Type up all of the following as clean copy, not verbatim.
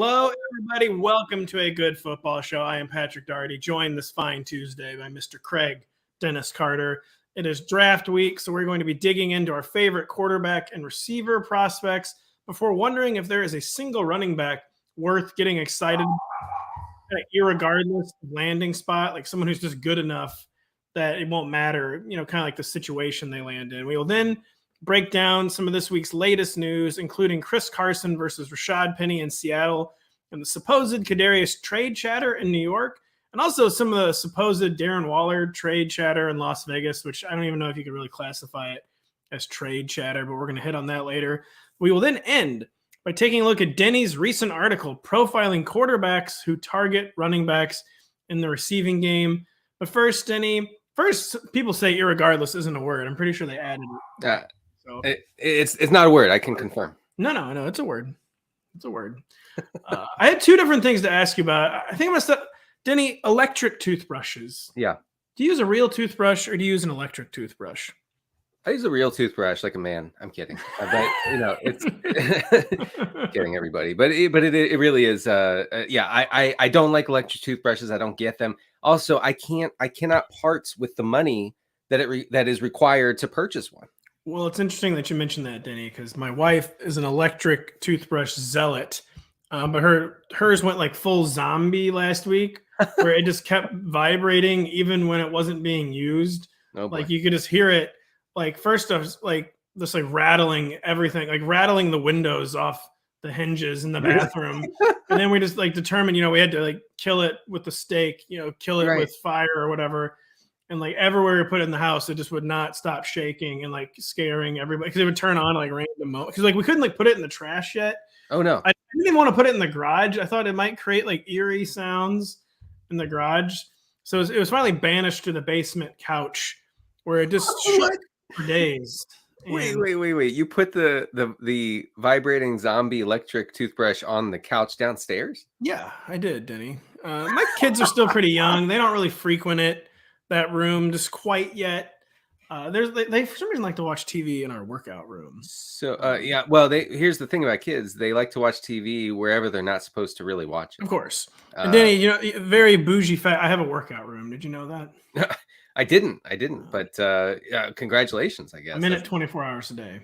Hello, everybody. Welcome to a good football show. I am Patrick Daugherty, joined this fine Tuesday by Mr. Craig Dennis Carter. It is draft week, so we're going to be digging into our favorite quarterback and receiver prospects before wondering if there is a single running back worth getting excited irregardless of landing spot, like someone who's just good enough that it won't matter, kind of like the situation they land in. We will then break down some of this week's latest news, including Chris Carson versus Rashad Penny in Seattle and the supposed Kadarius trade chatter in New York, and also some of the supposed Darren Waller trade chatter in Las Vegas, which I don't even know if you could really classify it as trade chatter, but we're going to hit on that later. We will then end by taking a look at Denny's recent article profiling quarterbacks who target running backs in the receiving game. But first, Denny, people say irregardless isn't a word. I'm pretty sure they added it. So. It's not a word. I can confirm. No, it's a word. It's a word. I had two different things to ask you about. I think I'm going to start. Denny, electric toothbrushes. Yeah. Do you use a real toothbrush or do you use an electric toothbrush? I use a real toothbrush like a man. I'm kidding. But, it's kidding everybody. But it really is. I don't like electric toothbrushes. I don't get them. Also, I cannot part with the money that is required to purchase one. Well, it's interesting that you mentioned that, Denny, because my wife is an electric toothbrush zealot, but hers went like full zombie last week, where it just kept vibrating even when it wasn't being used. Oh, like you could just hear it. Like first off, like just like rattling everything, like rattling the windows off the hinges in the bathroom, and then we just like determined, we had to like kill it with the stake, kill it with fire or whatever. And like everywhere we put it in the house, it just would not stop shaking and like scaring everybody because it would turn on like random moments. Because like we couldn't like put it in the trash yet. Oh no! I didn't even want to put it in the garage. I thought it might create like eerie sounds in the garage. So it was finally banished to the basement couch where it just shook for days. Wait! You put the vibrating zombie electric toothbrush on the couch downstairs? Yeah, I did, Denny. My kids are still pretty young. They don't really frequent that room just quite yet. They for some reason like to watch TV in our workout room. So well, here's the thing about kids. They like to watch TV wherever they're not supposed to really watch it. Of course. And Denny, very bougie I have a workout room. Did you know that? I didn't, but congratulations, I guess. I'm in it 24 hours a day.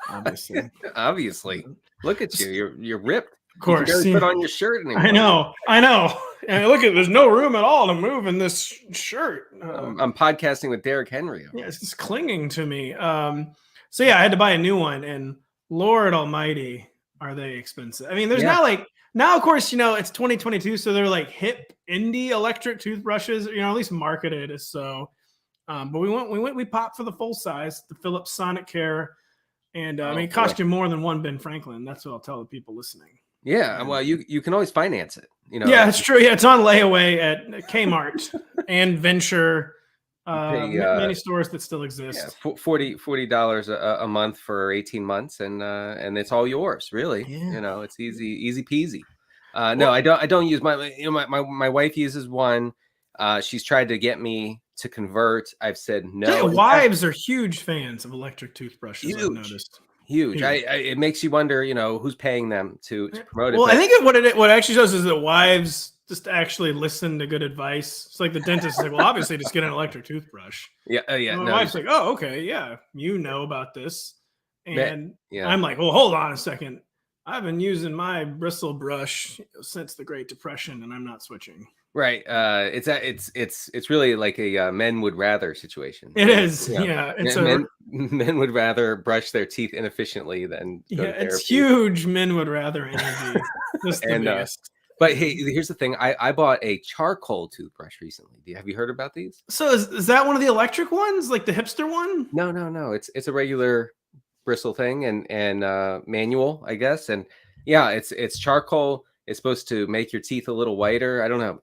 Obviously. Look at you. You're ripped. Of course. You can barely put on your shirt anymore. I know. And look there's no room at all to move in this shirt. I'm podcasting with Derrick Henry. Yeah, it's just clinging to me. So yeah, I had to buy a new one, and Lord Almighty, are they expensive? I mean, there's now, of course, it's 2022, so they're like hip indie electric toothbrushes, at least marketed as so. But we popped for the full size, the Philips Sonicare, and it cost you more than one Ben Franklin. That's what I'll tell the people listening. Yeah, well, you can always finance it. Yeah, it's true. Yeah, it's on layaway at Kmart and Venture, many stores that still exist. Yeah, $40 a month for 18 months, and it's all yours, really. Yeah. It's easy peasy. No, I don't use my wife uses one. She's tried to get me to convert. I've said no. Wives are huge fans of electric toothbrushes. I've noticed. Huge. It makes you wonder, who's paying them to promote it. Well, I think what it actually shows is that wives just actually listen to good advice. It's like the dentist is like, well, obviously just get an electric toothbrush. Yeah. And my wife's like, oh, okay, yeah, about this. And I'm like, well, hold on a second. I've been using my bristle brush since the Great Depression, and I'm not switching. Right. It's really like a men would rather situation. It is. Yeah. Men would rather brush their teeth inefficiently than go to therapy. It's huge. Men would rather energy. Just the biggest. But hey, here's the thing. I bought a charcoal toothbrush recently. Have you heard about these? So is that one of the electric ones, like the hipster one? No. It's a regular bristle thing and manual, I guess. And yeah, it's charcoal. It's supposed to make your teeth a little whiter. I don't know.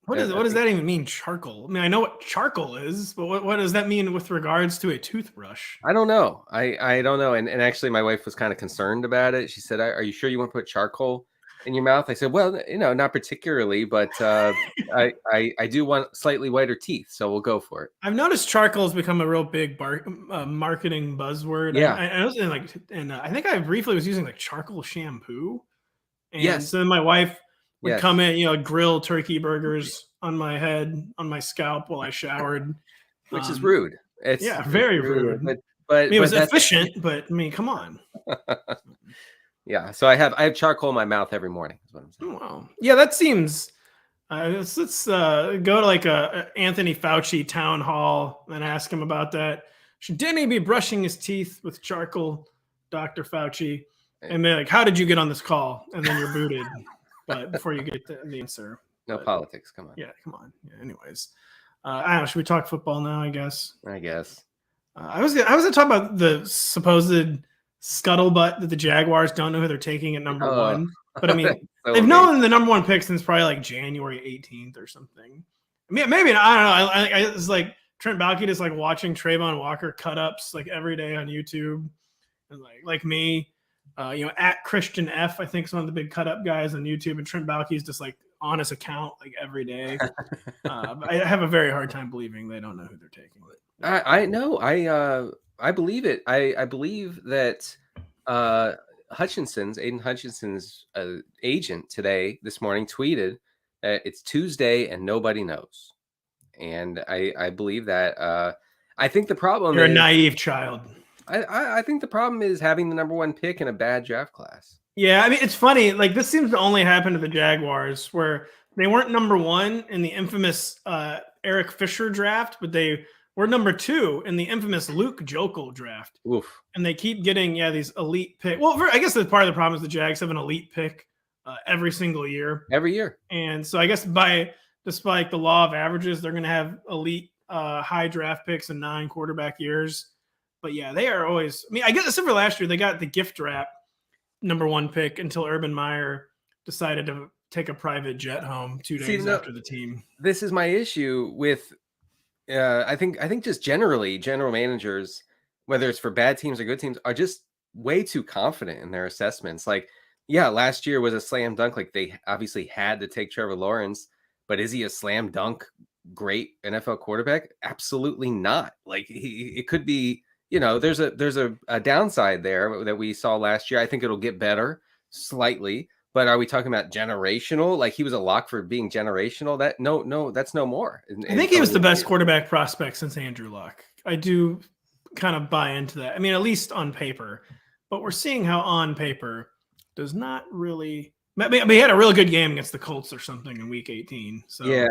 What does that even mean, charcoal? I mean, I know what charcoal is, but what does that mean with regards to a toothbrush? I don't know. I don't know. And actually, my wife was kind of concerned about it. She said, "Are you sure you want to put charcoal in your mouth?" I said, "Well, not particularly, but I do want slightly whiter teeth, so we'll go for it." I've noticed charcoal has become a real big marketing buzzword. Yeah, I think I briefly was using like charcoal shampoo. And so then my wife would come in, grill turkey burgers on my head, on my scalp while I showered. Which is rude. It's very rude. But it was efficient, but I mean, come on. Yeah. So I have charcoal in my mouth every morning. Is what I'm saying. Wow. Yeah, that seems. Let's go to like a Anthony Fauci town hall and ask him about that. Should Denny be brushing his teeth with charcoal, Dr. Fauci? And they're like, how did you get on this call? And then you're booted. But before you get the answer. No politics. Come on. Yeah, come on. Yeah, anyways. I don't know. Should we talk football now, I guess? I guess. I was gonna talk about the supposed scuttlebutt that the Jaguars don't know who they're taking at number one. But I mean, so they've known the number one pick since probably like January 18th or something. I mean, maybe, I don't know. It's like Trent Baalke just like watching Trayvon Walker cut ups like every day on YouTube. And like me, at Christian F, I think is one of the big cut up guys on YouTube. And Trent Baalke is just like on his account like every day. I have a very hard time believing they don't know who they're taking. I know. I believe it. I believe that Aiden Hutchinson's agent this morning tweeted that it's Tuesday and nobody knows. And I believe that. I think the problem You're a naive child. I think the problem is having the number one pick in a bad draft class. Yeah, I mean, it's funny. Like, this seems to only happen to the Jaguars, where they weren't number one in the infamous Eric Fisher draft, but they were number two in the infamous Luke Jokel draft. Oof. And they keep getting, these elite picks. Well, I guess that's part of the problem is the Jags have an elite pick every single year. Every year. And so I guess despite the law of averages, they're going to have elite high draft picks in 9 quarterback years. But yeah, they are always, I guess except for last year, they got the gift wrap number one pick until Urban Meyer decided to take a private jet home 2 days after the team. This is my issue with, I think just generally general managers, whether it's for bad teams or good teams, are just way too confident in their assessments. Like, yeah, last year was a slam dunk. Like, they obviously had to take Trevor Lawrence, but is he a slam dunk great NFL quarterback? Absolutely not. Like, it could be, there's a downside there that we saw last year. I think it'll get better slightly, but are we talking about generational? Like, he was a lock for being generational? That's no more. I think he was the best quarterback prospect since Andrew Luck. I do kind of buy into that. At least on paper, but we're seeing how on paper does not really. He had a really good game against the Colts or something in Week 18. So yeah,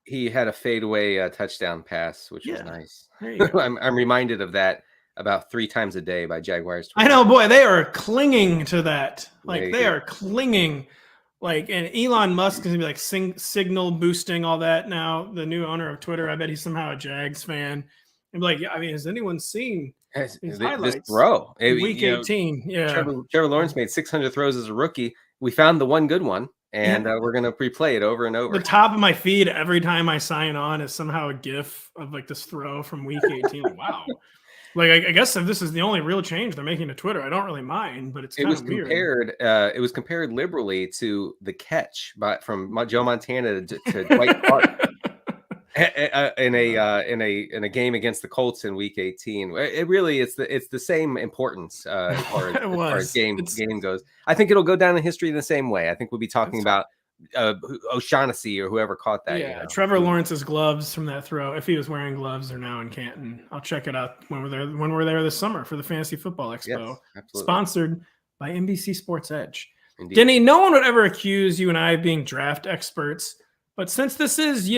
he had a fadeaway touchdown pass, which was nice. There you go. I'm reminded of that about 3 times a day by Jaguars. I know, boy, they are clinging to that. Like, they are clinging. Like, and Elon Musk is gonna be like signal boosting all that now. The new owner of Twitter, I bet he's somehow a Jags fan. And like, has anyone seen this throw? Week 18? Yeah, Trevor Lawrence made 600 throws as a rookie. We found the one good one, and we're going to replay it over and over. The top of my feed every time I sign on is somehow a GIF of like this throw from Week 18. Wow. Like, I guess if this is the only real change they're making to Twitter, I don't really mind, but it's kind of weird. It was compared liberally to the catch from Joe Montana to Dwight Clark in a game against the Colts in Week 18. It really it's the same importance as far as game goes. I think it'll go down in history in the same way. I think we'll be talking about O'Shaughnessy or whoever caught that. Yeah, Trevor Lawrence's gloves from that throw, if he was wearing gloves, are now in Canton. I'll check it out when we're there this summer for the Fantasy Football Expo. Yes, sponsored by NBC Sports Edge. Indeed. Denny, no one would ever accuse you and I of being draft experts, but since this is,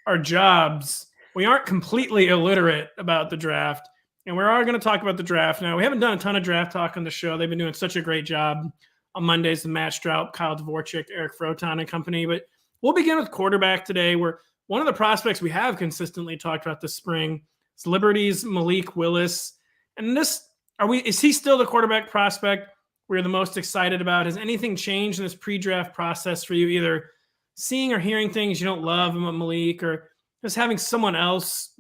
our jobs, we aren't completely illiterate about the draft, and we are going to talk about the draft. Now, we haven't done a ton of draft talk on the show. They've been doing such a great job on Mondays, the Matt Strout, Kyle Dvorchak, Eric Froton and company. But we'll begin with quarterback today, where one of the prospects we have consistently talked about this spring is Liberty's Malik Willis. And is he still the quarterback prospect we're the most excited about? Has anything changed in this pre-draft process for you, either seeing or hearing things you don't love about Malik, or just having someone else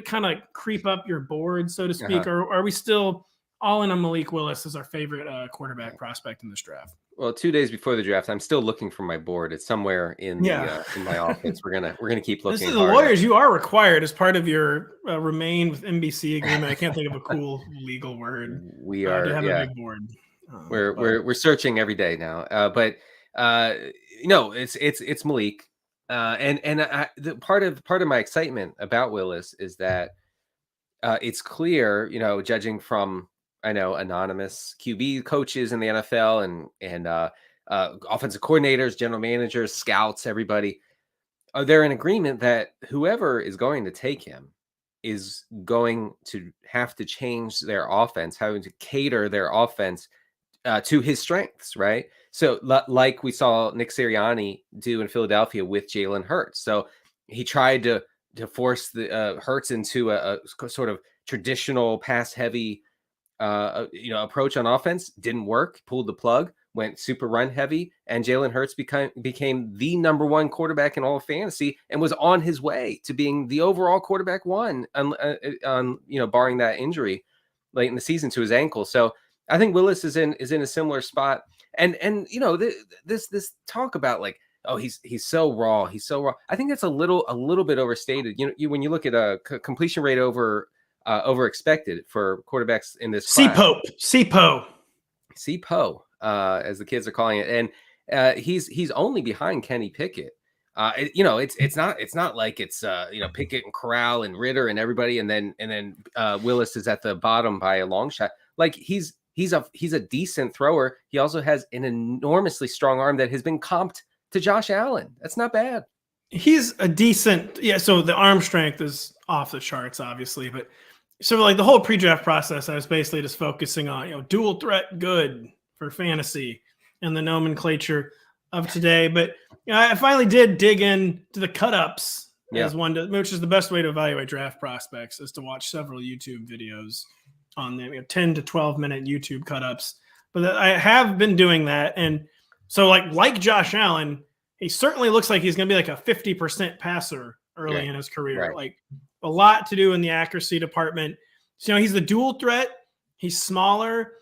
kind of creep up your board, so to speak? Or are we still all in on Malik Willis as our favorite quarterback prospect in this draft? Well, 2 days before the draft, I'm still looking for my board. It's somewhere in my office. We're gonna keep looking. This is the lawyers. You are required as part of your remain with NBC agreement. I can't think of a cool legal word. We are to have a big board. We're searching every day now. But it's Malik. The part of my excitement about Willis is that it's clear, judging from anonymous QB coaches in the NFL and offensive coordinators, general managers, scouts, everybody, they're in agreement that whoever is going to take him is going to have to change their offense, having to cater their offense to his strengths, right? So like we saw Nick Sirianni do in Philadelphia with Jalen Hurts. So he tried to force the Hurts into a sort of traditional pass-heavy approach on offense. Didn't work, pulled the plug, went super run heavy, and Jalen Hurts became the number one quarterback in all of fantasy and was on his way to being the overall quarterback one, barring that injury late in the season to his ankle. So I think Willis is in a similar spot. And this talk about like, oh, he's so raw. He's so raw. I think that's a little bit overstated. When you look at a completion rate over expected for quarterbacks in this class. CPO, as the kids are calling it. And he's only behind Kenny Pickett. It's not like it's Pickett and Corral and Ritter and everybody, and then Willis is at the bottom by a long shot. Like he's a decent thrower. He also has an enormously strong arm that has been comped to Josh Allen. That's not bad. He's a decent, so the arm strength is off the charts, obviously. But so like the whole pre-draft process, I was basically just focusing on, dual threat good for fantasy and the nomenclature of today. But I finally did dig into the cut-ups as which is the best way to evaluate draft prospects, is to watch several YouTube videos on the 10 to 12 minute YouTube cut-ups. But I have been doing that. And so like Josh Allen, he certainly looks like he's going to be like a 50% passer early in his career. Right. Like a lot to do in the accuracy department. So, he's the dual threat. He's smaller.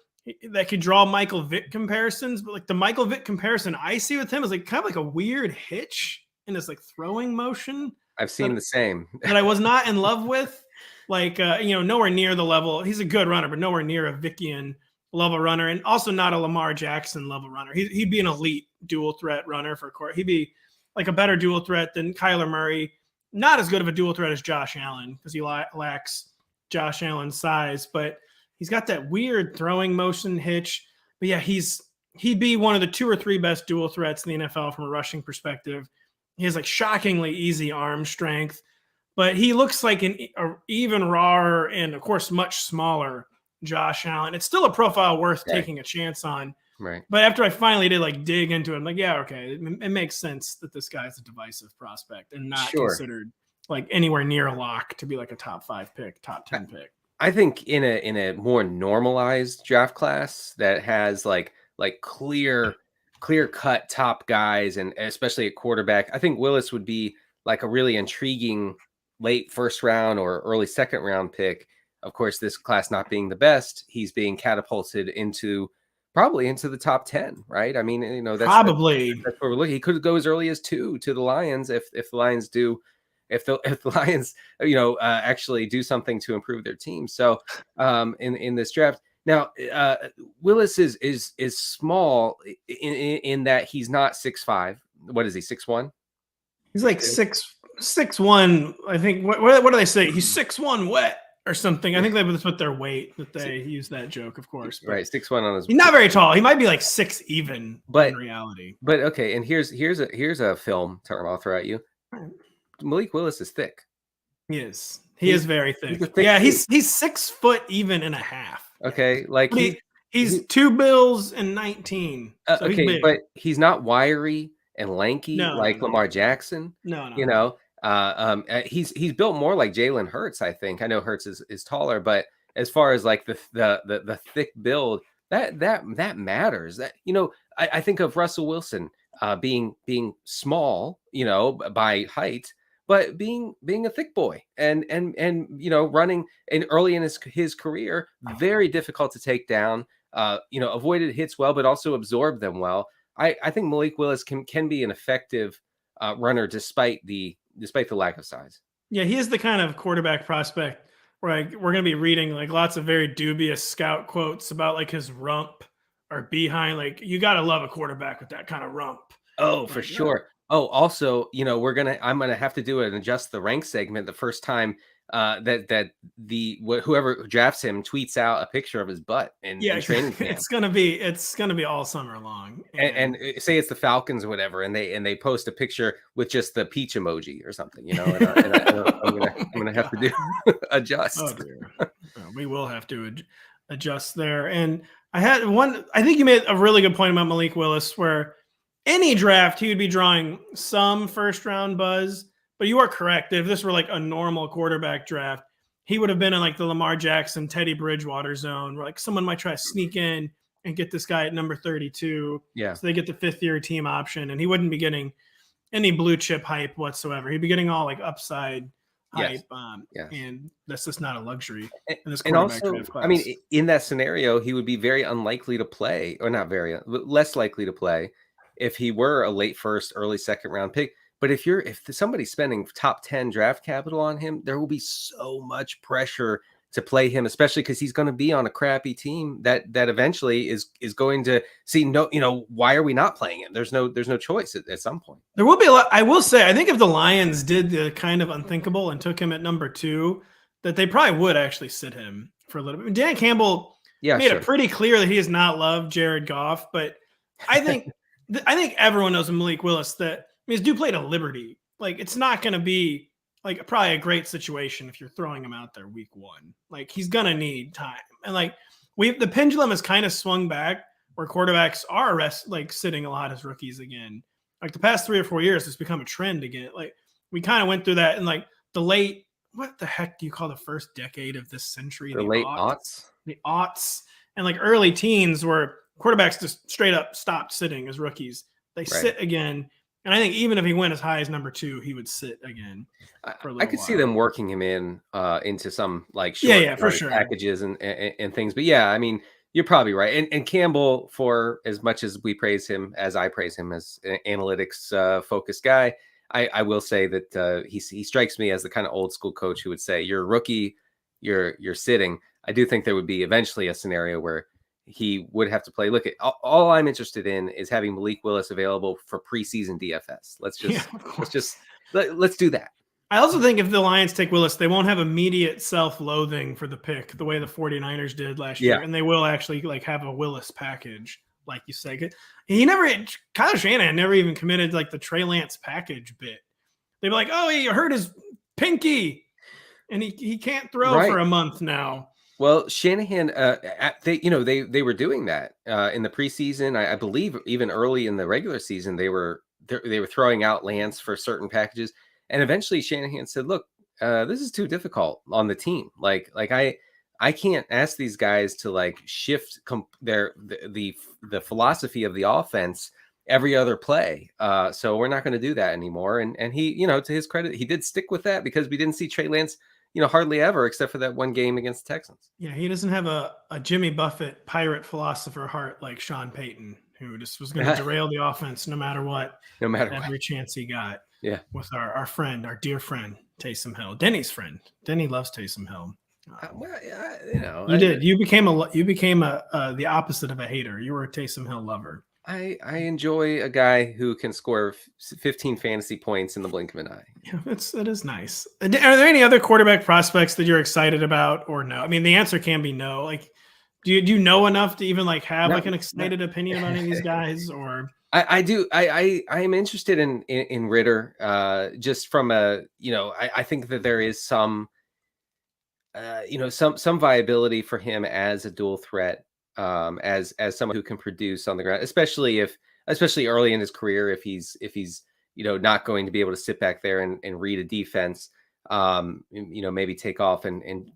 That could draw Michael Vick comparisons, but like the Michael Vick comparison I see with him is like kind of like a weird hitch in his like throwing motion. I've seen the same that I was not in love with. Like, nowhere near the level. He's a good runner, but nowhere near a Vickian level runner, and also not a Lamar Jackson level runner. He'd be an elite dual threat runner for court. He'd be like a better dual threat than Kyler Murray. Not as good of a dual threat as Josh Allen because he lacks Josh Allen's size, but he's got that weird throwing motion hitch. But yeah, he'd be one of the 2 or 3 best dual threats in the NFL from a rushing perspective. He has like shockingly easy arm strength, but he looks like an even rawer and of course much smaller Josh Allen. It's still a profile worth taking a chance on. Right. But after I finally did like dig into it, I'm like, it makes sense that this guy's a divisive prospect and not considered like anywhere near a lock to be like a top 5 pick, top 10 pick. I think in a more normalized draft class that has like clear cut top guys, and especially at quarterback, I think Willis would be like a really intriguing late first round or early second round pick. Of course, this class not being the best, he's being catapulted probably into the top 10, right? I mean, that's probably that's where we're looking. He could go as early as 2 to the Lions if the Lions do. If the Lions, actually do something to improve their team. So, in this draft now, Willis is small in that he's not 6'5". What is he? 6'1"? He's like 6'1". I think. What do they say? He's 6'1" wet or something. I think that's what their weight that they use that joke, of course. But right, 6'1" on his. He's not very tall. He might be like 6 even, but in reality. But okay, and here's a film term I'll throw at you. Malik Willis is thick. He is. He is very thick. He's 6 foot even and a half. Okay, like he's 2 bills and 19. So okay, but he's not wiry and lanky like Lamar Jackson. No. He's built more like Jalen Hurts. I think. I know Hurts is taller, but as far as like the thick build, that matters. That I think of Russell Wilson being small, by height, but being a thick boy and running and early in his career, very difficult to take down. Avoided hits well, but also absorbed them well. I think Malik Willis can be an effective runner despite the lack of size. Yeah, he is the kind of quarterback prospect where we're going to be reading like lots of very dubious scout quotes about like his rump or behind. Like, you got to love a quarterback with that kind of rump. Oh, for sure. Oh, also, I'm gonna have to do an adjust the rank segment the first time that whoever drafts him tweets out a picture of his butt in training camp. It's gonna be all summer long. And say it's the Falcons or whatever, and they post a picture with just the peach emoji or something, and I'm gonna have to do adjust. Oh dear. We will have to adjust there. And I think you made a really good point about Malik Willis, where any draft he would be drawing some first round buzz. But you are correct. If this were like a normal quarterback draft, he would have been in like the Lamar Jackson, Teddy Bridgewater zone, where like someone might try to sneak in and get this guy at number 32. Yeah. So they get the 5th-year team option, and he wouldn't be getting any blue chip hype whatsoever. He'd be getting all like upside hype. Yes. And that's just not a luxury in this and quarterback also, draft class. I mean, in that scenario, he would be very unlikely to play, or not very, less likely to play if he were a late first, early second round pick. But if somebody's spending top 10 draft capital on him, there will be so much pressure to play him, especially because he's going to be on a crappy team that eventually is going to see why are we not playing him? There's no choice at some point. There will be a lot. I will say, I think if the Lions did the kind of unthinkable and took him at number 2, that they probably would actually sit him for a little bit. Dan Campbell made it pretty clear that he does not love Jared Goff, but I think everyone knows Malik Willis that. I mean, his dude played at Liberty. Like, it's not going to be like probably a great situation if you're throwing him out there week 1. Like, he's going to need time. And like the pendulum has kind of swung back where quarterbacks are sitting a lot as rookies again. Like the past 3 or 4 years, it's become a trend again. Like, we kind of went through that in like the late, what the heck do you call the first decade of this century? The late aughts. The aughts and like early teens, where quarterbacks just straight up stopped sitting as rookies. They sit again. And I think even if he went as high as number 2, he would sit again. I could see them working him into some like short for sure packages and things. But yeah, I mean, you're probably right. And Campbell, for as much as we praise him, as I praise him as an analytics focused guy, I will say that he strikes me as the kind of old school coach who would say, "You're a rookie, you're sitting." I do think there would be eventually a scenario where he would have to play. Look, all I'm interested in is having Malik Willis available for preseason DFS. Let's do that. I also think if the Lions take Willis, they won't have immediate self-loathing for the pick the way the 49ers did last year. And they will actually like have a Willis package, like you say. Kyle Shanahan never even committed like the Trey Lance package bit. They'd be like, oh, he hurt his pinky and he can't throw for a month now. Well, Shanahan, they were doing that in the preseason. I believe even early in the regular season, they were throwing out Lance for certain packages, and eventually Shanahan said, "Look, this is too difficult on the team. Like I can't ask these guys to like shift the philosophy of the offense every other play. So we're not going to do that anymore." And he, to his credit, he did stick with that because we didn't see Trey Lance hardly ever, except for that one game against the Texans. Yeah, he doesn't have a Jimmy Buffett pirate philosopher heart like Sean Payton, who just was going to derail the offense no matter what. Every chance he got. Yeah. With our dear friend, Taysom Hill. Denny's friend. Denny loves Taysom Hill. You became the opposite of a hater. You were a Taysom Hill lover. I enjoy a guy who can score 15 fantasy points in the blink of an eye. Yeah, it is nice. Are there any other quarterback prospects that you're excited about, or no? I mean, the answer can be no. Like, do you know enough to even like have an excited opinion on any of these guys? Or I do. I am interested in Ritter. Just from I think that there is some some viability for him as a dual threat. As someone who can produce on the ground, especially early in his career, if he's not going to be able to sit back there and read a defense, maybe take off and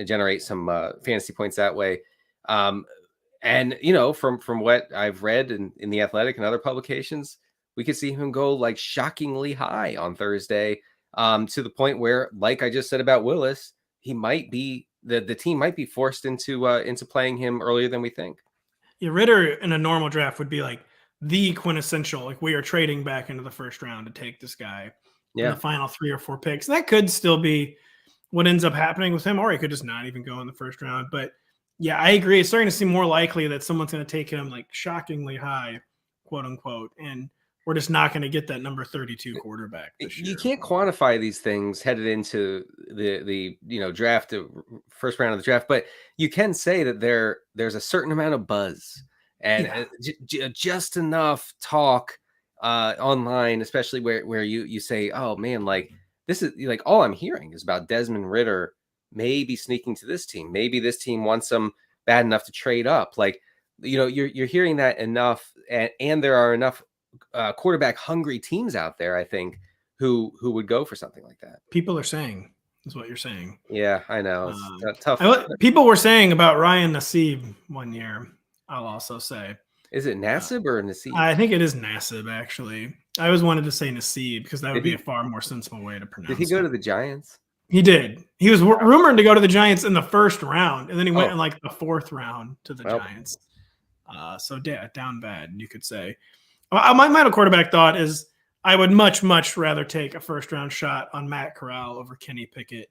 generate some fantasy points that way. And from what I've read in the Athletic and other publications, we could see him go like shockingly high on Thursday, to the point where, like I just said about Willis, he might be. The team might be forced into playing him earlier than we think. Yeah, Ritter in a normal draft would be like the quintessential, like we are trading back into the first round to take this guy in the final 3 or 4 picks. And that could still be what ends up happening with him, or he could just not even go in the first round. But Yeah, I agree. It's starting to seem more likely that someone's going to take him like shockingly high, quote unquote, and we're just not going to get that number 32 quarterback this year. You can't quantify these things headed into the draft, first round of the draft, but you can say that there's a certain amount of buzz and just enough talk online, especially where you say, oh man, like this is like all I'm hearing is about Desmond Ridder maybe sneaking to this team. Maybe this team wants him bad enough to trade up. Like, you're hearing that enough, and there are enough quarterback hungry teams out there, I think, who would go for something like that. People are saying is what you're saying. Yeah, I know. It's tough. People were saying about Ryan Nassib one year. I'll also say. Is it Nassib or Nassib? I think it is Nassib, actually. I always wanted to say Nassib because that would be a far more sensible way to pronounce it. Did he go to the Giants? He did. He was rumored to go to the Giants in the first round, and then he went in like the fourth round to the Giants. So down bad, you could say. My final quarterback thought is I would much, much rather take a first-round shot on Matt Corral over Kenny Pickett.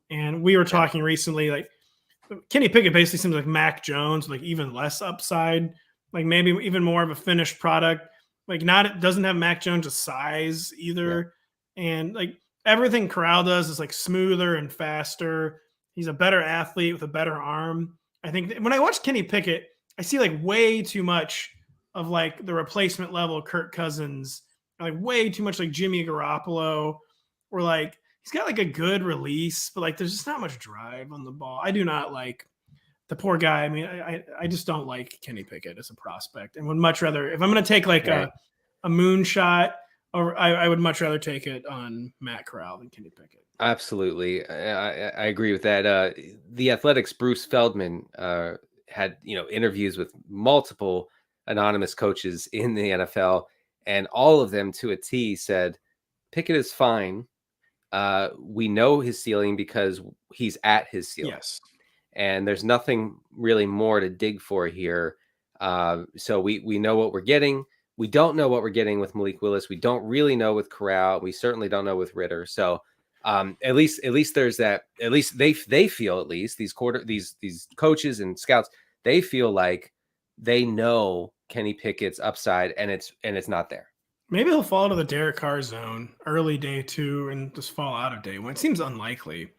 And we were talking recently, like Kenny Pickett basically seems like Mac Jones, like even less upside, like maybe even more of a finished product. Like it doesn't have Mac Jones' size either. Yeah. And like everything Corral does is like smoother and faster. He's a better athlete with a better arm. I think when I watch Kenny Pickett, I see like way too much of like the replacement level Kirk Cousins, like way too much like Jimmy Garoppolo, or like he's got like a good release, but like there's just not much drive on the ball. I do not like the poor guy. I mean, I just don't like Kenny Pickett as a prospect, and would much rather, if I'm going to take like a moonshot, or I would much rather take it on Matt Corral than Kenny Pickett. Absolutely. I agree with that. The Athletics' Bruce Feldman had, interviews with multiple anonymous coaches in the NFL, and all of them to a T said, Pickett is fine. We know his ceiling because he's at his ceiling. Yes. And there's nothing really more to dig for here. So we know what we're getting. We don't know what we're getting with Malik Willis. We don't really know with Corral. We certainly don't know with Ridder. So at least there's that. At least they feel, at least these coaches and scouts, they feel like they know Kenny Pickett's upside, and it's not there. Maybe he'll fall into the Derrick Carr zone early day 2 and just fall out of day 1. It seems unlikely,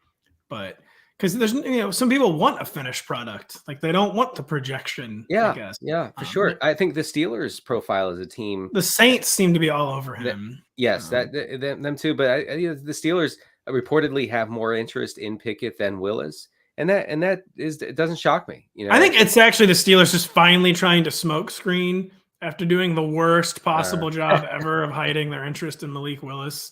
but because there's some people want a finished product, like they don't want the projection. Yeah, I guess. Yeah, for sure. I think the Steelers' profile as a team, the Saints seem to be all over him. Them too. But the Steelers reportedly have more interest in Pickett than Willis. And it doesn't shock me. I think it's actually the Steelers just finally trying to smoke screen after doing the worst possible job ever of hiding their interest in Malik Willis,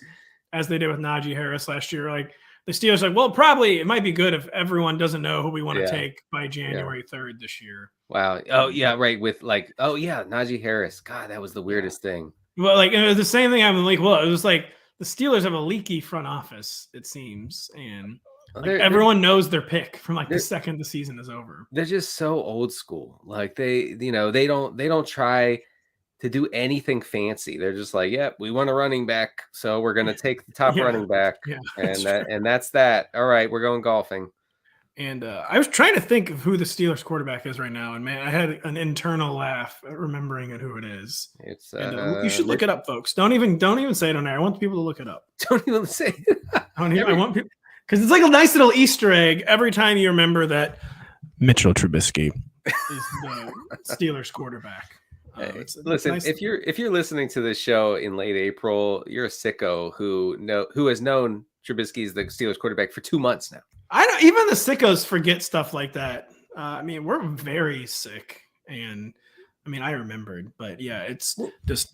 as they did with Najee Harris last year. Like the Steelers, like, well, probably it might be good if everyone doesn't know who we want to take by January 3rd this year. Wow. Oh yeah, right. With like, oh yeah, Najee Harris. God, that was the weirdest thing. Well, like it was the same thing happened with Malik Willis. It was like the Steelers have a leaky front office, it seems, and everyone knows their pick from like the second the season is over. They're just so old school. Like they don't try to do anything fancy. They're just like, yeah, we want a running back, so we're gonna take the top running back, and that's that. All right, we're going golfing. And I was trying to think of who the Steelers quarterback is right now, and man, I had an internal laugh at remembering who it is. It's you should look it up, folks. Don't even say it on air. I want people to look it up. Don't even say it. I want people. Because it's like a nice little Easter egg every time you remember that Mitchell Trubisky is the Steelers quarterback. Listen, nice. if you're listening to this show in late April, you're a sicko who has known Trubisky is the Steelers quarterback for 2 months now. Even the sickos forget stuff like that. I mean, we're very sick, and I mean, I remembered, but yeah, it's just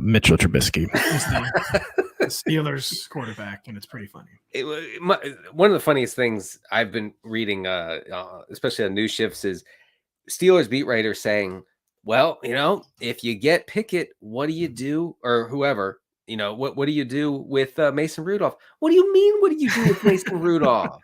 Mitchell Trubisky is the Steelers quarterback, and it's pretty funny. One of the funniest things I've been reading, especially on news shifts, is Steelers beat writers saying, well, if you get Pickett, what do you do? Or whoever, what do you do with Mason Rudolph? What do you mean? What do you do with Mason Rudolph?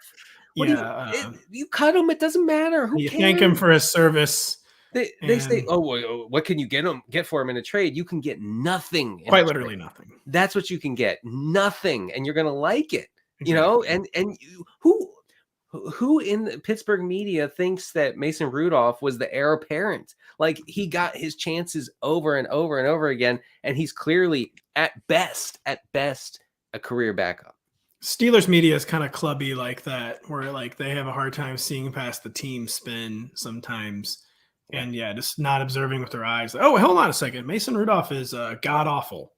You cut him. It doesn't matter. Who cares? Thank him for his service. They say, oh, what can you get for him in a trade? You can get nothing. Quite literally nothing. That's what you can get. Nothing. And you're going to like it, and who in the Pittsburgh media thinks that Mason Rudolph was the heir apparent? Like, he got his chances over and over and over again, and he's clearly at best, a career backup. Steelers media is kind of clubby like that, where like they have a hard time seeing past the team spin sometimes. And yeah, just not observing with their eyes. Oh, hold on a second. Mason Rudolph is god awful.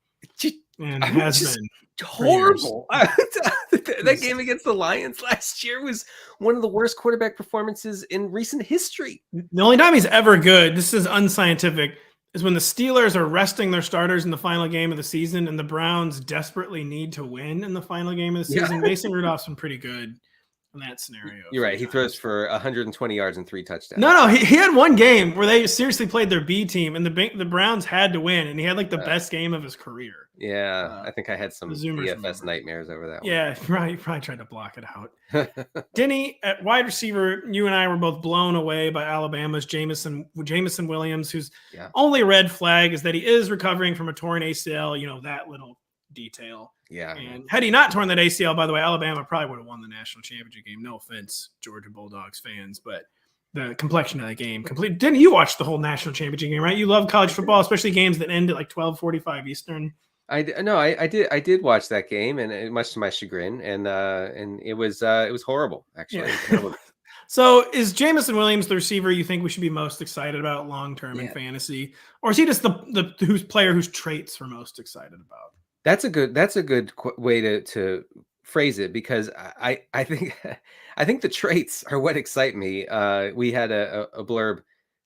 And has been horrible. That game against the Lions last year was one of the worst quarterback performances in recent history. The only time he's ever good, this is unscientific, is when the Steelers are resting their starters in the final game of the season and the Browns desperately need to win in the final game of the season. Mason Rudolph's been pretty good in that scenario. You're right. He throws for 120 yards and 3 touchdowns. No, he had one game where they seriously played their B team and the Browns had to win, and he had like the best game of his career. Yeah, I think I had some DFS nightmares over that one. Yeah, right. Probably tried to block it out. Denny, at wide receiver, you and I were both blown away by Alabama's Jamison Williams, whose only red flag is that he is recovering from a torn ACL. You know, that little detail. Yeah. And had he not torn that ACL, by the way, Alabama probably would have won the national championship game. No offense, Georgia Bulldogs fans, but the complexion of that game complete. Didn't you watch the whole national championship game, right? You love college football, especially games that end at like 12:45 Eastern. I did watch that game, and much to my chagrin, and it was horrible, actually. Yeah. So is Jamison Williams the receiver you think we should be most excited about long-term in fantasy? Or is he just the player whose traits we're most excited about? That's a good way to phrase it, because I think the traits are what excite me. We had a blurb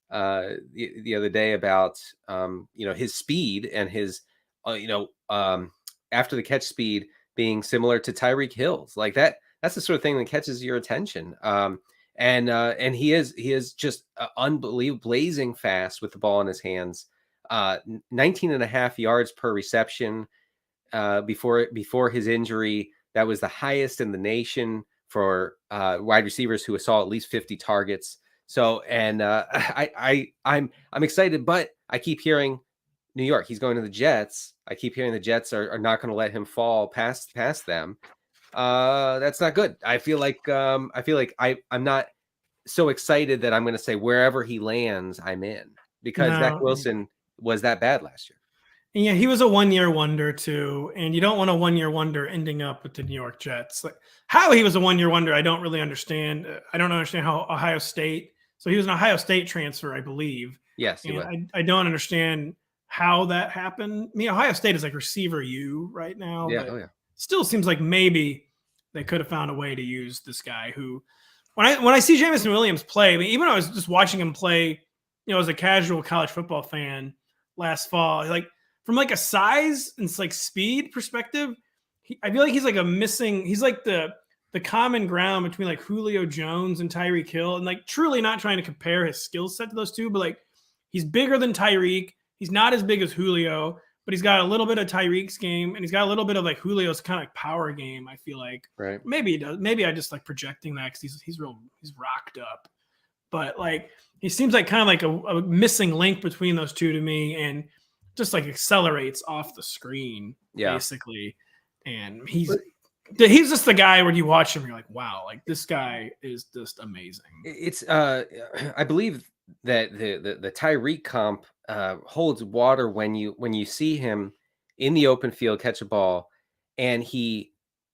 the other day about his speed and his after the catch speed being similar to Tyreek Hill's. Like that's the sort of thing that catches your attention. And he is just unbelievable, blazing fast with the ball in his hands. 19 and a half yards per reception before his injury. That was the highest in the nation for wide receivers who saw at least 50 targets. So, and I'm excited, but I keep hearing New York, he's going to the Jets. I keep hearing the Jets are not going to let him fall past them. That's not good. I feel like I'm not so excited that I'm going to say wherever he lands, I'm in, because Zach Wilson was that bad last year. Yeah, he was a one-year wonder too, and you don't want a one-year wonder ending up with the New York Jets. Like how he was a one-year wonder, I don't really understand. I don't understand how Ohio State. So he was an Ohio State transfer, I believe. Yes, I don't understand how that happened. I mean, Ohio State is like receiver U right now. Yeah, but still seems like maybe they could have found a way to use this guy who, when I see Jameson Williams play, I mean, even when I was just watching him play, as a casual college football fan last fall, like from like a size and like speed perspective, I feel like he's like he's like the common ground between like Julio Jones and Tyreek Hill, and like truly not trying to compare his skill set to those two, but like he's bigger than Tyreek. He's not as big as Julio, but he's got a little bit of Tyreek's game, and he's got a little bit of like Julio's kind of like power game. I feel like maybe he does. Maybe I just like projecting that because he's rocked up, but like he seems like kind of like a missing link between those two to me, and just like accelerates off the screen basically. And he's just the guy where you watch him, you're like, wow, like this guy is just amazing. It's I believe that the Tyreek comp holds water when you see him in the open field catch a ball and he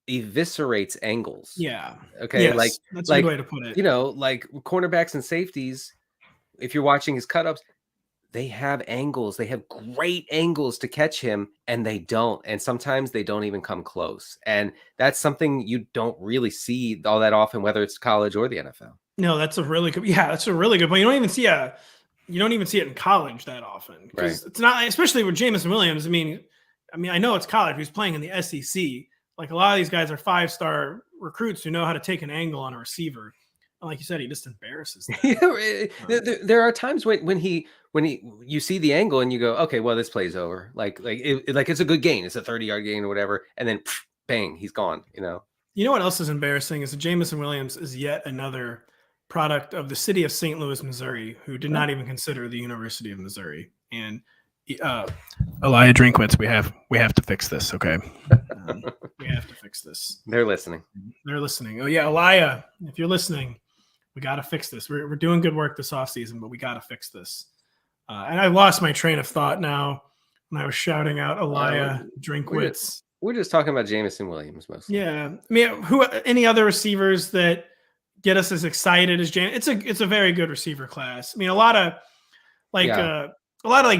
eviscerates angles. Yeah. Okay. Yes, that's a good way to put it. Like cornerbacks and safeties, if you're watching his cut-ups, they have angles. They have great angles to catch him, and they don't. And sometimes they don't even come close. And that's something you don't really see all that often, whether it's college or the NFL. No, that's a really good. Yeah, that's a really good point. You don't even see it in college that often, because it's not, especially with Jameson Williams. I mean, I know it's college. He's playing in the SEC. Like a lot of these guys are 5-star recruits who know how to take an angle on a receiver. And like you said, he just embarrasses them. There are times when you see the angle and you go, okay, well, this play's over. Like it's a good gain. It's a 30-yard gain or whatever. And then bang, he's gone, You know what else is embarrassing is that Jameson Williams is yet another product of the city of St. Louis, Missouri, who did not even consider the University of Missouri. And Elijah Drinkwitz, we have to fix this. Okay, we have to fix this. They're listening. They're listening. Oh yeah, Elijah, if you're listening, we got to fix this. We're doing good work this offseason, but we got to fix this. And I lost my train of thought now when I was shouting out Elijah Drinkwitz. We're just talking about Jamison Williams mostly. Yeah, I mean, any other receivers that get us as excited as James? It's a very good receiver class. I mean, a lot of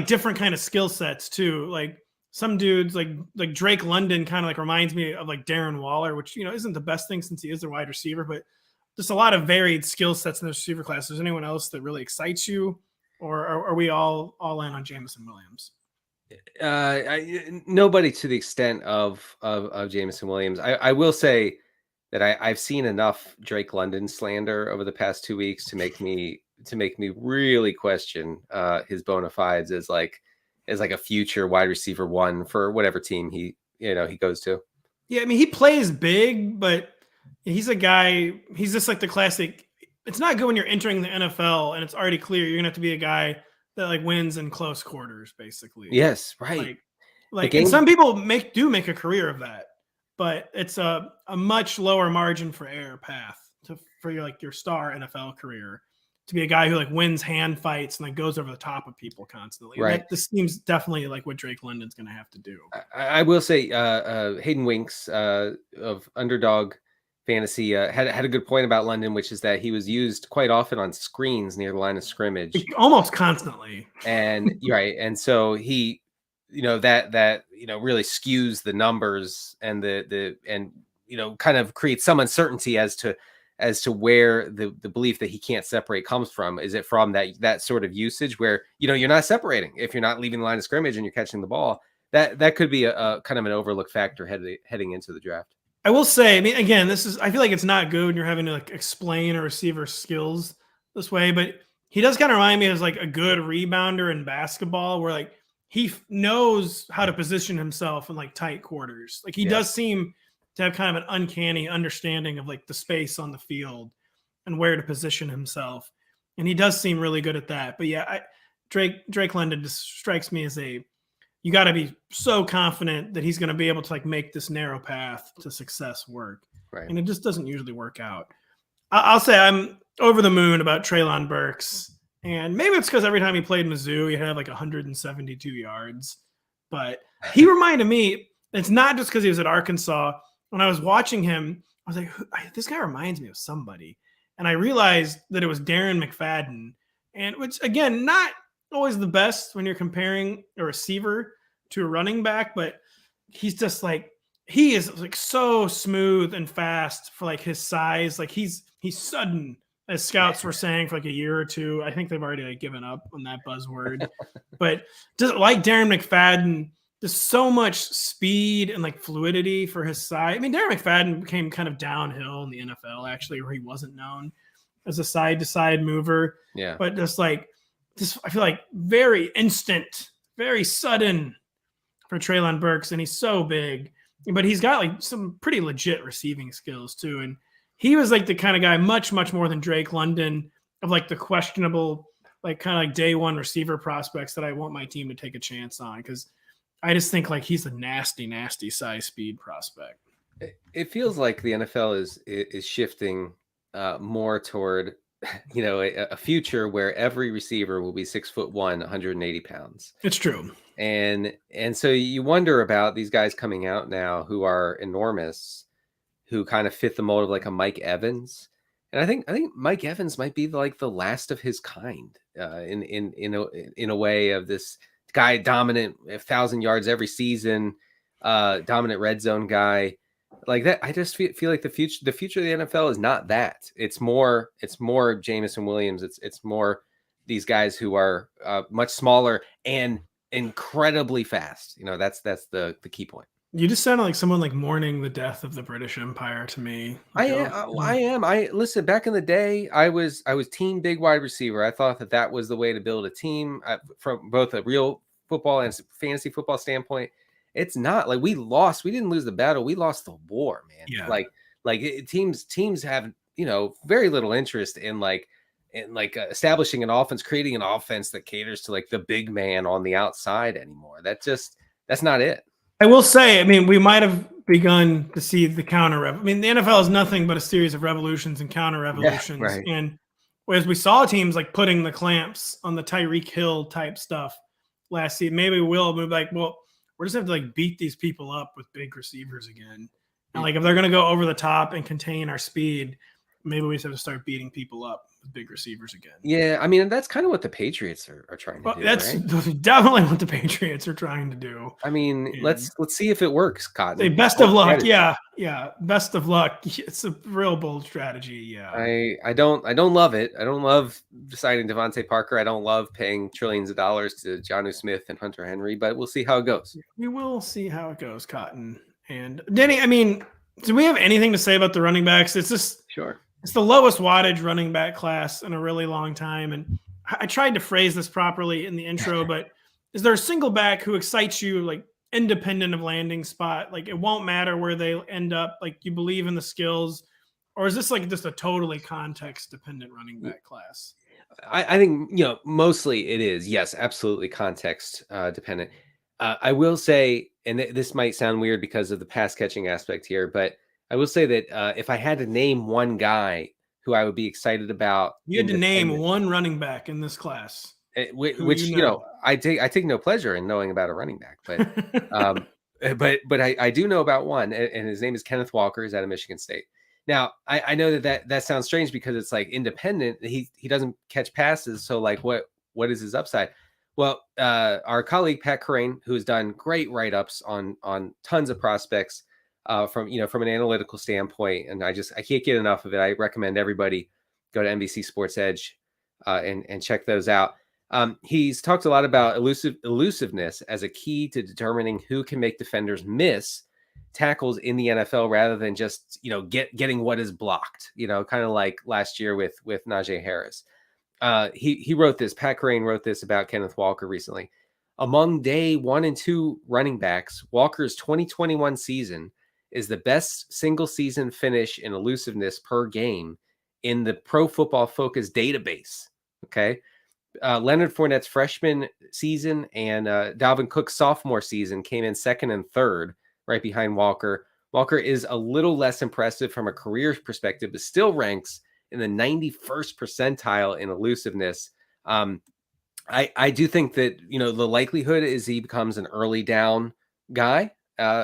different kind of skill sets too. Like some dudes like Drake London kind of like reminds me of like Darren Waller, which isn't the best thing since he is a wide receiver, but just a lot of varied skill sets in the receiver class. Is anyone else that really excites you, or are we all in on Jamison Williams? Nobody to the extent of Jamison Williams. I will say that I've seen enough Drake London slander over the past 2 weeks to make me really question his bona fides as like a future wide receiver one for whatever team he goes to. Yeah, I mean, he plays big, but he's a guy. He's just like the classic. It's not good when you're entering the NFL and it's already clear you're gonna have to be a guy that like wins in close quarters, basically. Yes, right. And some people make a career of that, but it's a much lower margin for error path for your star NFL career to be a guy who like wins hand fights and like goes over the top of people constantly. Right. This seems definitely like what Drake London's going to have to do. I will say Hayden Winks of Underdog Fantasy had a good point about London, which is that he was used quite often on screens near the line of scrimmage, almost constantly. And right, and so he, that really skews the numbers and the kind of creates some uncertainty as to where the belief that he can't separate comes from. Is it from that sort of usage where you're not separating if you're not leaving the line of scrimmage and you're catching the ball? That could be a kind of an overlooked factor heading into the draft. I will say, I mean, again, I feel like it's not good when you're having to like explain a receiver's skills this way, but he does kind of remind me of like a good rebounder in basketball where like he knows how to position himself in like tight quarters. Like he does seem to have kind of an uncanny understanding of like the space on the field and where to position himself. And he does seem really good at that. But yeah, Drake London just strikes me as you got to be so confident that he's going to be able to like make this narrow path to success work. Right. And it just doesn't usually work out. I'll say I'm over the moon about Treylon Burks. And maybe it's because every time he played Mizzou, he had like 172 yards. But he reminded me, it's not just because he was at Arkansas. When I was watching him, I was like, this guy reminds me of somebody. And I realized that it was Darren McFadden. And which, again, not always the best when you're comparing a receiver to a running back, but he's just like, he is like so smooth and fast for like his size. Like he's sudden, as scouts were saying for like a year or two. I think they've already like given up on that buzzword, but just like Darren McFadden, just so much speed and like fluidity for his size. I mean, Darren McFadden became kind of downhill in the NFL actually, where he wasn't known as a side to side mover. Yeah. But I feel like very instant, very sudden for Treylon Burks, and he's so big, but he's got like some pretty legit receiving skills too. And he was like the kind of guy, much, much more than Drake London, of like the questionable, like kind of like day one receiver prospects that I want my team to take a chance on. Cause I just think like he's a nasty, nasty size speed prospect. It feels like the NFL is shifting more toward a future where every receiver will be 6'1", 180 pounds. It's true. And so you wonder about these guys coming out now who are enormous, who kind of fit the mold of like a Mike Evans. And I think Mike Evans might be like the last of his kind in a way of this guy, dominant 1,000 yards every season, dominant red zone guy. Like that, I just feel like the future of the NFL is not that. It's more Jamison Williams. It's more these guys who are much smaller and incredibly fast. That's the key point. You just sounded like someone like mourning the death of the British Empire to me. I am. Listen, back in the day, I was team big wide receiver. I thought that was the way to build a team from both a real football and fantasy football standpoint. It's not like we lost. We didn't lose the battle. We lost the war, man. Yeah. Teams have, very little interest in like like establishing an offense, creating an offense that caters to like the big man on the outside anymore. That's not it. I will say, I mean, we might have begun to see the counter. I mean, the NFL is nothing but a series of revolutions and counter revolutions. Yeah, right. And as we saw teams like putting the clamps on the Tyreek Hill type stuff last season, maybe we'll be like, well, we're just have to like beat these people up with big receivers again. And like if they're going to go over the top and contain our speed, maybe we just have to start beating people up with big receivers again. Yeah, I mean, that's kind of what the Patriots are trying to do. That's right? definitely what the Patriots are trying to do. I mean, let's see if it works, Cotton. Say best of luck. Yeah. Best of luck. It's a real bold strategy. Yeah. I don't love it. I don't love deciding Devontae Parker. I don't love paying trillions of dollars to Jonnu Smith and Hunter Henry, but we'll see how it goes. We will see how it goes, Cotton. And Denny, I mean, do we have anything to say about the running backs? It's just sure. It's the lowest wattage running back class in a really long time. And I tried to phrase this properly in the intro, but is there a single back who excites you, like independent of landing spot? Like it won't matter where they end up. Like you believe in the skills, or is this like just a totally context dependent running back class? I think, mostly it is. Yes, absolutely context dependent. I will say, and this might sound weird because of the pass catching aspect here, but I will say that if I had to name one guy who I would be excited about, you had to name one running back in this class, which I take no pleasure in knowing about a running back, but I do know about one, and his name is Kenneth Walker. He's out of Michigan State. Now I know that sounds strange because it's like independent. He doesn't catch passes, so like what is his upside? Well, our colleague Pat Crane, who has done great write-ups on tons of prospects. From an analytical standpoint, and I can't get enough of it. I recommend everybody go to NBC Sports Edge and check those out. He's talked a lot about elusiveness as a key to determining who can make defenders miss tackles in the NFL rather than just getting what is blocked. Kind of like last year with Najee Harris. He wrote this. Pat Crane wrote this about Kenneth Walker recently. Among day 1 and 2 running backs, Walker's 2021 season is the best single season finish in elusiveness per game in the Pro Football Focus database. Okay. Leonard Fournette's freshman season and Dalvin Cook's sophomore season came in second and third, right behind Walker. Walker is a little less impressive from a career perspective, but still ranks in the 91st percentile in elusiveness. I do think that, the likelihood is he becomes an early down guy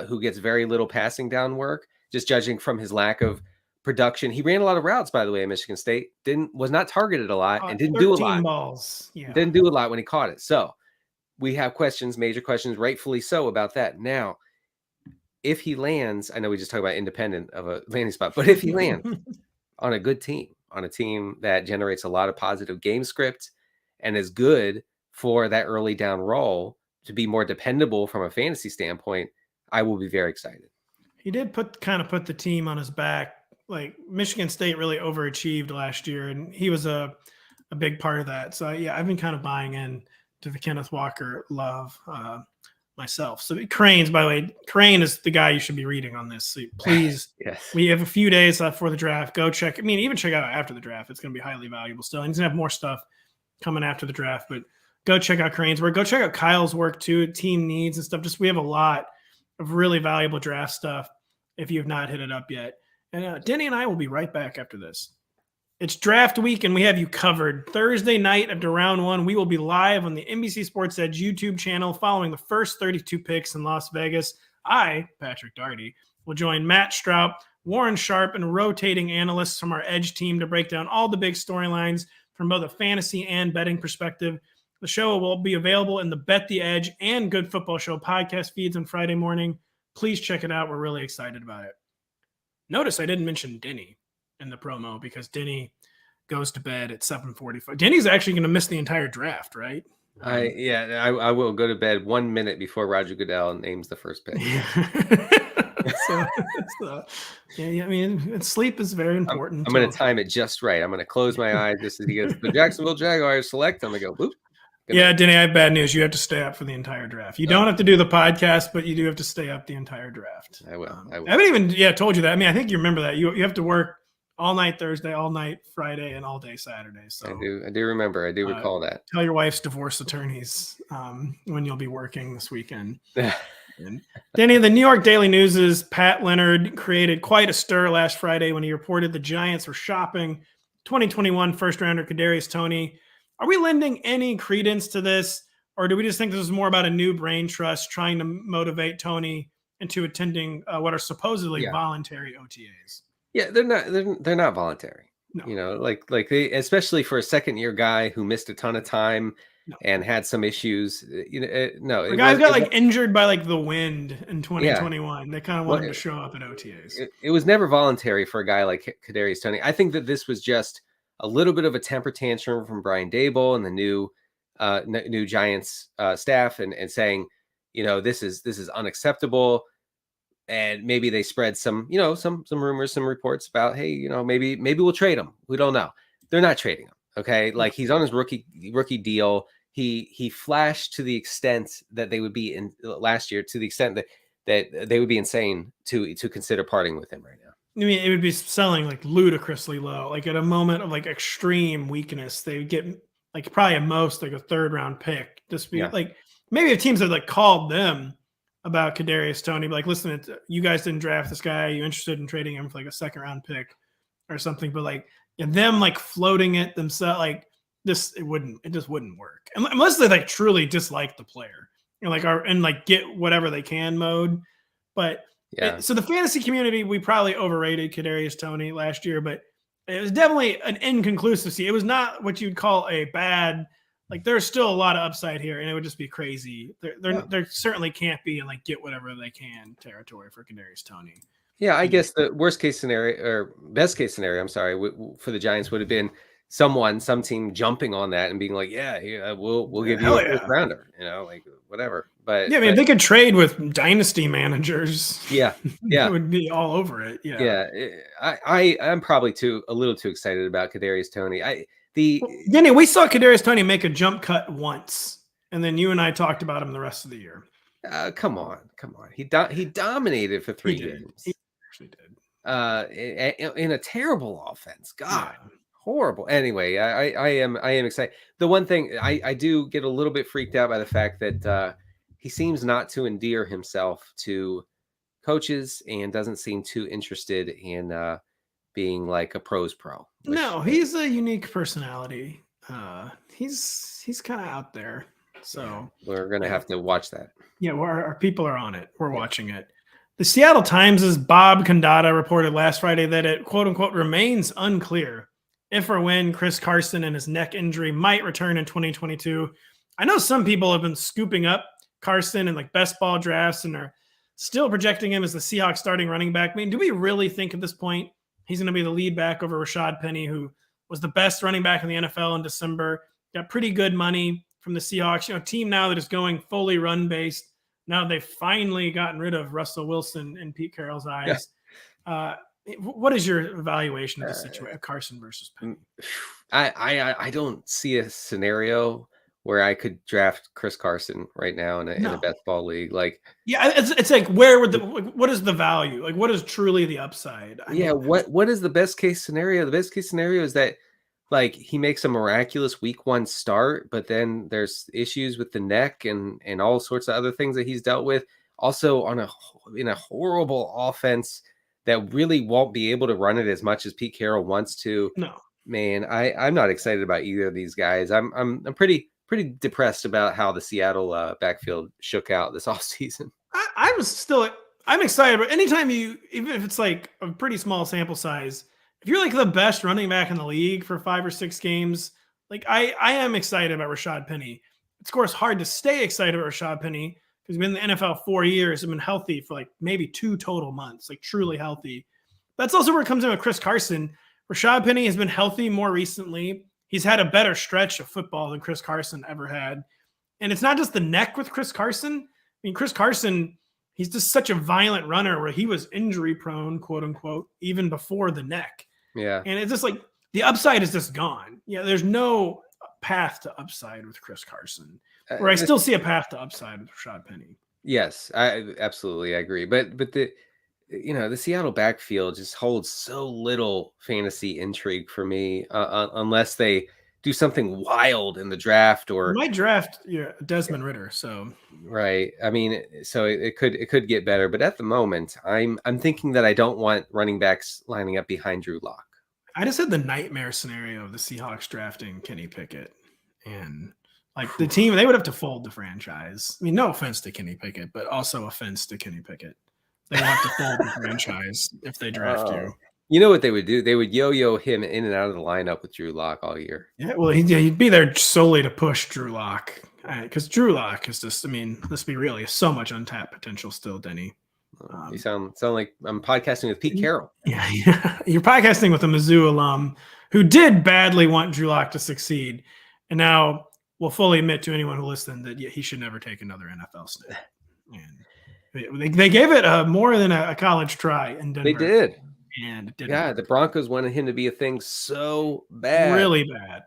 who gets very little passing down work, just judging from his lack of production. He ran a lot of routes, by the way, at Michigan State. Was not targeted a lot and didn't do a lot. Balls. Yeah. Didn't do a lot when he caught it. So we have major questions, rightfully so, about that. Now, if he lands, I know we just talked about independent of a landing spot, but if he lands on a good team, on a team that generates a lot of positive game script and is good for that early down role to be more dependable from a fantasy standpoint, I will be very excited. He did put the team on his back. Like Michigan State really overachieved last year, and he was a big part of that. So yeah, I've been kind of buying in to the Kenneth Walker love myself. So Crane's, by the way, Crane is the guy you should be reading on this. So please, yes. We have a few days left for the draft. Go check. I mean, even check out after the draft. It's going to be highly valuable still. And he's going to have more stuff coming after the draft, but go check out Crane's work. Go check out Kyle's work too, team needs and stuff. We have a lot of really valuable draft stuff if you have not hit it up yet. And Denny and I will be right back after this. It's draft week, and we have you covered. Thursday night after round 1, we will be live on the NBC Sports Edge YouTube channel following the first 32 picks in Las Vegas. I, Patrick Daugherty, will join Matt Strout, Warren Sharp, and rotating analysts from our Edge team to break down all the big storylines from both a fantasy and betting perspective. The show will be available in the Bet the Edge and Good Football Show podcast feeds on Friday morning. Please check it out. We're really excited about it. Notice I didn't mention Denny in the promo because Denny goes to bed at 7:45. Denny's actually going to miss the entire draft, right? I will go to bed 1 minute before Roger Goodell names the first pick. I mean, sleep is very important. I'm going to time it just right. I'm going to close my eyes just as he goes, the Jacksonville Jaguars select. I'm going to go, boop. Yeah, Denny, I have bad news. You have to stay up for the entire draft. You don't have to do the podcast, but you do have to stay up the entire draft. I will. I haven't even told you that. I mean, I think you remember that. You have to work all night Thursday, all night Friday, and all day Saturday. So I do remember. I do recall that. Tell your wife's divorce attorneys when you'll be working this weekend. Denny, the New York Daily News's Pat Leonard created quite a stir last Friday when he reported the Giants were shopping 2021 first-rounder Kadarius Toney. Are we lending any credence to this, or do we just think this is more about a new brain trust trying to motivate Toney into attending what are supposedly voluntary OTAs? Yeah, they're not voluntary. No. You know, like they, especially for a second-year guy who missed a ton of time. No. And had some issues. You know, the guys got injured by the wind in 2021. Yeah. They kind of wanted to show up at OTAs. It was never voluntary for a guy like Kadarius Toney. I think that this was just a little bit of a temper tantrum from Brian Daboll and the new Giants staff, and saying, you know, this is unacceptable. And maybe they spread some rumors, some reports about, hey, you know, maybe we'll trade him. We don't know. They're not trading him. Okay, like he's on his rookie deal. He flashed to the extent that they would be in last year, to the extent that they would be insane to consider parting with him right now. I mean, it would be selling ludicrously low. Like at a moment of extreme weakness, they would get probably at most a third round pick. Just be maybe if teams had called them about Kadarius Toney, be listen, you guys didn't draft this guy. Are you interested in trading him for a second round pick or something? But them floating it themselves, it just wouldn't work unless they truly dislike the player and get whatever they can mode. But so the fantasy community, we probably overrated Kadarius Toney last year, but it was definitely an inconclusive season. It was not what you'd call a bad. There's still a lot of upside here, and it would just be crazy. There certainly can't be get whatever they can territory for Kadarius Toney. Yeah, I guess the worst case scenario or best case scenario, I'm sorry, for the Giants would have been some team jumping on that and being like, we'll give you a first rounder, you know, whatever. But if they could trade with dynasty managers, it would be all over it. I'm probably a little too excited about Kadarius Toney. Denny, we saw Kadarius Toney make a jump cut once, and then you and I talked about him the rest of the year. Come on. He dominated for 3 games. He actually did. In a terrible offense. God, horrible. Anyway, I am excited. The one thing I do get a little bit freaked out by the fact that he seems not to endear himself to coaches and doesn't seem too interested in being a pros pro. No, he's a unique personality. He's kind of out there. So we're gonna have to watch that. Yeah, our people are on it. We're watching it. The Seattle Times' Bob Condata reported last Friday that it, quote unquote, remains unclear if or when Chris Carson and his neck injury might return in 2022. I know some people have been scooping up Carson in best ball drafts and are still projecting him as the Seahawks starting running back. I mean, do we really think at this point he's going to be the lead back over Rashad Penny, who was the best running back in the NFL in December? Got pretty good money from the Seahawks, team now that is going fully run based. Now they've finally gotten rid of Russell Wilson in Pete Carroll's eyes. Yeah. What is your evaluation of the situation, Carson versus Penny? I don't see a scenario where I could draft Chris Carson right now in a best ball league. It's where would what is the value? What is truly the upside? What is the best case scenario? The best case scenario is that he makes a miraculous week 1 start, but then there's issues with the neck and all sorts of other things that he's dealt with. Also in a horrible offense that really won't be able to run it as much as Pete Carroll wants to. No, man, I'm not excited about either of these guys. I'm pretty depressed about how the Seattle backfield shook out this offseason. I'm excited, but anytime even if it's a pretty small sample size, if you're the best running back in the league for 5 or 6 games, I am excited about Rashad Penny. It's of course hard to stay excited about Rashad Penny because he's been in the NFL 4 years and been healthy for maybe 2 total months, truly healthy. That's also where it comes in with Chris Carson. Rashad Penny has been healthy more recently. He's had a better stretch of football than Chris Carson ever had. And it's not just the neck with Chris Carson. I mean, Chris Carson, he's just such a violent runner where he was injury prone, quote unquote, even before the neck. Yeah. And it's just the upside is just gone. Yeah. There's no path to upside with Chris Carson, where I still see a path to upside with Rashad Penny. Yes, I absolutely agree. But the Seattle backfield just holds so little fantasy intrigue for me, unless they do something wild in the draft You or might draft Desmond Ridder. So right. I mean, so it could get better, but at the moment, I'm thinking that I don't want running backs lining up behind Drew Lock. I just had the nightmare scenario of the Seahawks drafting Kenny Pickett, and like the team, they would have to fold the franchise. I mean, no offense to Kenny Pickett, but also offense to Kenny Pickett. They would have to fold the franchise if they draft you. You know what they would do? They would yo-yo him in and out of the lineup with Drew Lock all year. Yeah, well, he'd be there solely to push Drew Lock, because Drew Lock is just, I mean, let's be real, so much untapped potential still, Denny. You sound like I'm podcasting with Pete Carroll. Yeah. You're podcasting with a Mizzou alum who did badly want Drew Lock to succeed, and now will fully admit to anyone who listened that he should never take another NFL snap. And they gave it more than a college try in Denver. They did. And it didn't. Yeah, the Broncos wanted him to be a thing so bad. Really bad.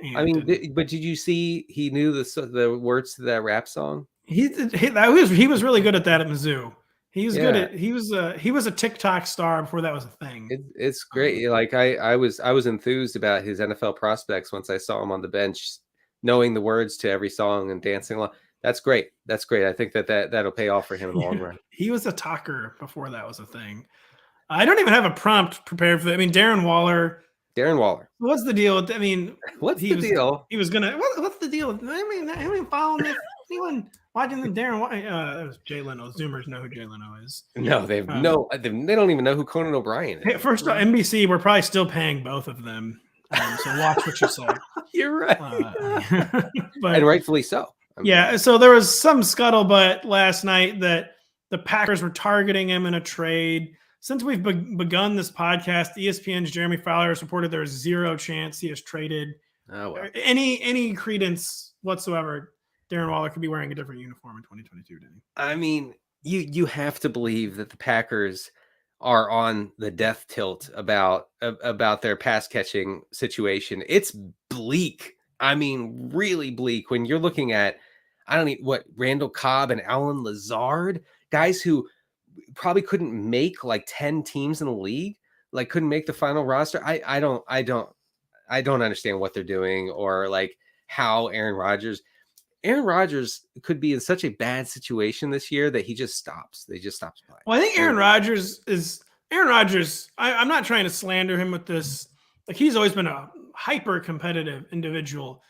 And I mean, but did you see he knew the words to that rap song? He was really good at that at Mizzou. He was good at he was a TikTok star before that was a thing. It's great. Like I was enthused about his NFL prospects once I saw him on the bench, knowing the words to every song and dancing along. That's great. That's great. I think that'll pay off for him in the long run. He was a talker before that was a thing. I don't even have a prompt prepared for that. I mean, Darren Waller. What's the deal? I mean, what's the deal? He was gonna. What's the deal? I mean, following this. Anyone watching the Darren? It was Jay Leno. Zoomers know who Jay Leno is. No, they don't even know who Conan O'Brien is. Hey, first of all, NBC, we're probably still paying both of them. So watch what you say. You're right, but, and rightfully so. Yeah. So there was some scuttlebutt last night that the Packers were targeting him in a trade. Since we've begun this podcast, ESPN's Jeremy Fowler has reported there is zero chance he is traded. Oh, well. Any credence whatsoever, Darren Waller could be wearing a different uniform in 2022, didn't he? I mean, you have to believe that the Packers are on the death tilt about their pass catching situation. It's bleak. I mean, really bleak when you're looking at Randall Cobb and Alan Lazard, guys who probably couldn't make like 10 teams in the league, like couldn't make the final roster. I don't understand what they're doing, or like how Aaron Rodgers could be in such a bad situation this year that he just stops. They just stops playing. Well, I think Aaron Rodgers. I'm not trying to slander him with this. Like, he's always been a hyper competitive individual,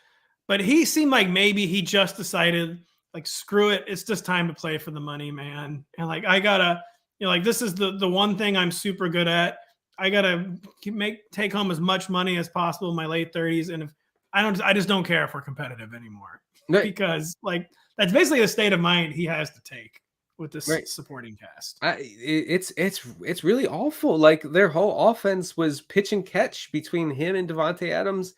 but he seemed like maybe he just decided, like, screw it, it's just time to play for the money, man. And like, I gotta, like, this is the one thing I'm super good at. I gotta take home as much money as possible in my late 30s, and if I just don't care if we're competitive anymore, because like that's basically the state of mind he has to take with this supporting cast. It's really awful. Like, their whole offense was pitch and catch between him and Devontae Adams.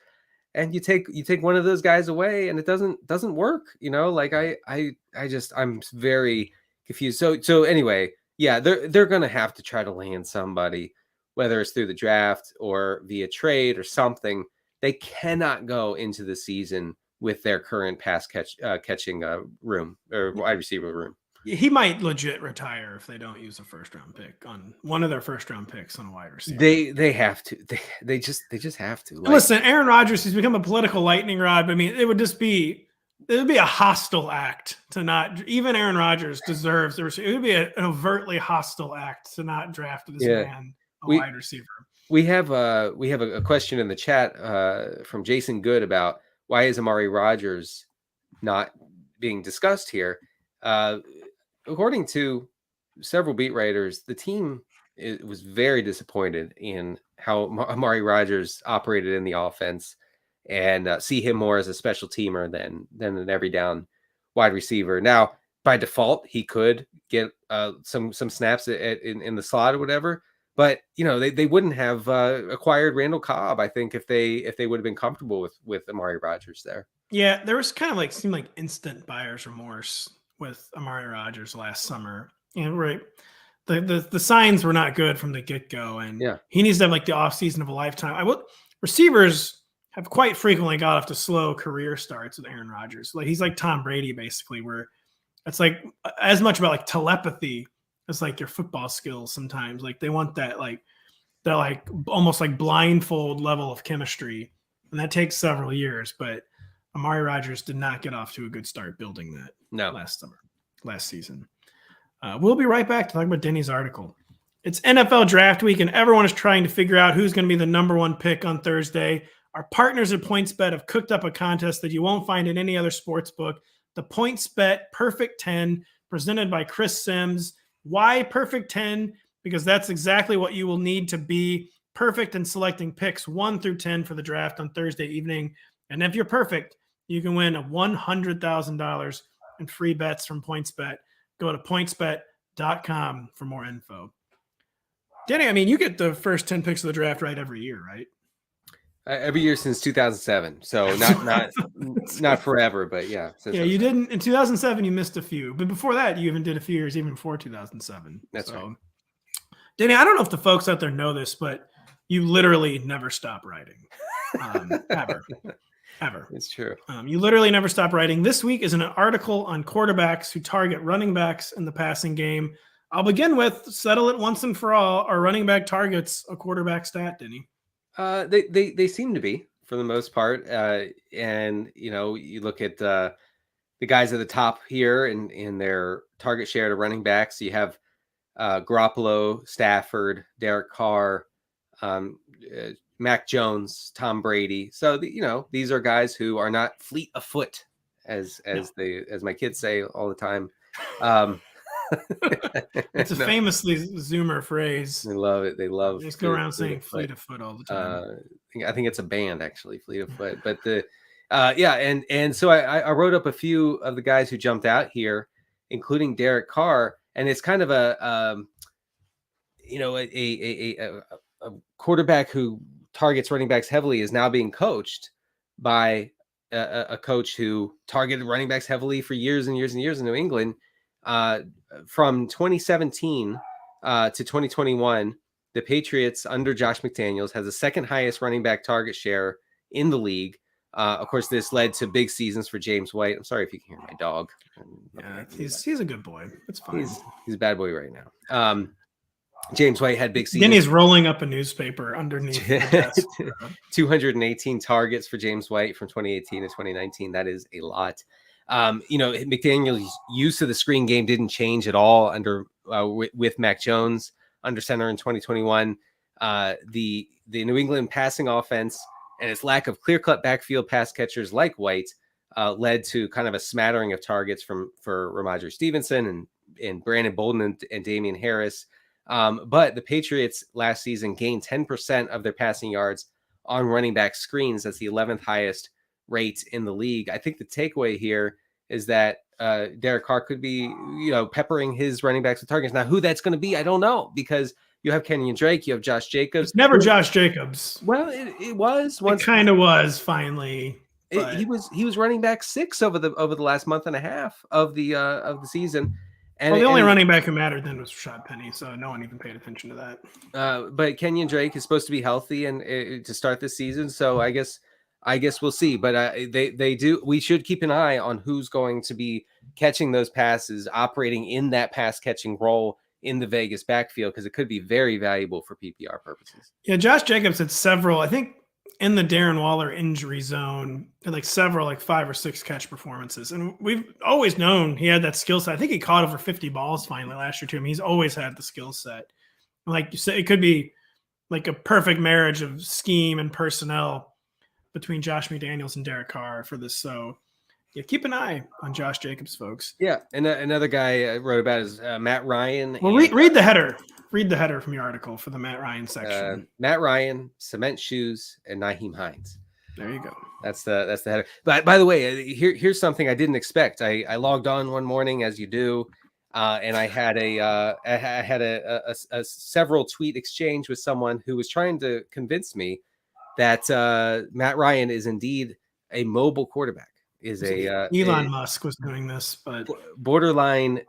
And you take one of those guys away, and it doesn't work. Like I'm very confused. So anyway, yeah, they're gonna have to try to land somebody, whether it's through the draft or via trade or something. They cannot go into the season with their current pass catching room or wide receiver room. He might legit retire if they don't use a first-round pick on one of their first-round picks on a wide receiver. They have to. They just have to. Listen, Aaron Rodgers, he's become a political lightning rod. I mean, it would be a hostile act to not. Even Aaron Rodgers deserves it. It would be an overtly hostile act to not draft this man a wide receiver. We have a question in the chat from Jason Good about why is Amari Rodgers not being discussed here. According to several beat writers, the team was very disappointed in how Amari Rodgers operated in the offense, and see him more as a special teamer than an every down wide receiver. Now, by default, he could get some snaps in the slot or whatever, but they wouldn't have acquired Randall Cobb, I think, if they would have been comfortable with Amari Rodgers there. Yeah, there was kind of seemed like instant buyer's remorse with Amari Rodgers last summer. And the signs were not good from the get-go, and he needs to have like the offseason of a lifetime. Receivers have quite frequently got off to slow career starts with Aaron Rodgers. Like, he's like Tom Brady, basically, where it's like as much about like telepathy as like your football skills sometimes. Like they want that like almost like blindfold level of chemistry, and that takes several years. But Amari Rodgers did not get off to a good start building that last season. We'll be right back to talk about Denny's article. It's NFL draft week, and everyone is trying to figure out who's going to be the number one pick on Thursday. Our partners at PointsBet have cooked up a contest that you won't find in any other sports book. The PointsBet Perfect 10, presented by Chris Sims. Why Perfect 10? Because that's exactly what you will need to be perfect in selecting picks 1 through 10 for the draft on Thursday evening. And if you're perfect, you can win $100,000 in free bets from PointsBet. Go to pointsbet.com for more info. Denny, I mean, you get the first 10 picks of the draft right every year, right? Every year since 2007. So not forever, but yeah. Yeah, you didn't. In 2007, you missed a few. But before that, you even did a few years even before 2007. That's right. Denny, I don't know if the folks out there know this, but you literally never stop writing. Ever. It's true. You literally never stop writing. This week is an article on quarterbacks who target running backs in the passing game. I'll begin with settle it once and for all. Are running back targets a quarterback stat, Denny? They seem to be for the most part. And you look at the guys at the top here in their target share to running backs. You have Garoppolo, Stafford, Derrick Carr, Mac Jones, Tom Brady. So these are guys who are not fleet of foot, as my kids say all the time. It's a famously Zoomer phrase. They love it. They just go around saying fleet of foot all the time. I think it's a band actually, Fleet of Foot. But and so I wrote up a few of the guys who jumped out here, including Derrick Carr, and it's kind of a quarterback who targets running backs heavily is now being coached by a coach who targeted running backs heavily for years and years and years in New England. From 2017 to 2021, the Patriots under Josh McDaniels has the second highest running back target share in the league. Of course, this led to big seasons for James White. I'm sorry if you can hear my dog. Yeah, he's a good boy. It's fine. He's a bad boy right now. James White had big seasons. Then he's rolling up a newspaper underneath the desk. 218 targets for James White from 2018 to 2019. That is a lot. McDaniel's use of the screen game didn't change at all under with Mac Jones under center in 2021. The New England passing offense and its lack of clear-cut backfield pass catchers like White led to kind of a smattering of targets for Ramondre Stevenson and Brandon Bolden and Damian Harris. But the Patriots last season gained 10% of their passing yards on running back screens. That's the 11th highest rate in the league. I think the takeaway here is that Derek Carr could be, peppering his running backs with targets. Now, who that's going to be, I don't know, because you have Kenyon Drake, you have Josh Jacobs. It's never Josh Jacobs. Well, it was once. It kind of was finally. He was running back 6 over the last month and a half of the season. And the only running back who mattered then was Rashad Penny, so no one even paid attention to that. But Kenyon Drake is supposed to be healthy and to start this season, so I guess we'll see. But they do. We should keep an eye on who's going to be catching those passes, operating in that pass catching role in the Vegas backfield, because it could be very valuable for PPR purposes. Yeah, Josh Jacobs had several, I think, in the Darren Waller injury zone, had several 5 or 6 catch performances. And we've always known he had that skill set. I think he caught over 50 balls finally last year too. I mean, he's always had the skill set. Like you said, it could be like a perfect marriage of scheme and personnel between Josh McDaniels and Derek Carr for this. So yeah, keep an eye on Josh Jacobs, folks. Yeah. And another guy I wrote about is Matt Ryan. Well, read the header. Read the header from your article for the Matt Ryan section. Matt Ryan, cement shoes, and Nyheim Hines. There you go. That's the header. But by the way, here's something I didn't expect. I logged on one morning, as you do, and I had a several tweet exchange with someone who was trying to convince me that Matt Ryan is indeed a mobile quarterback. Elon Musk was doing this, but borderline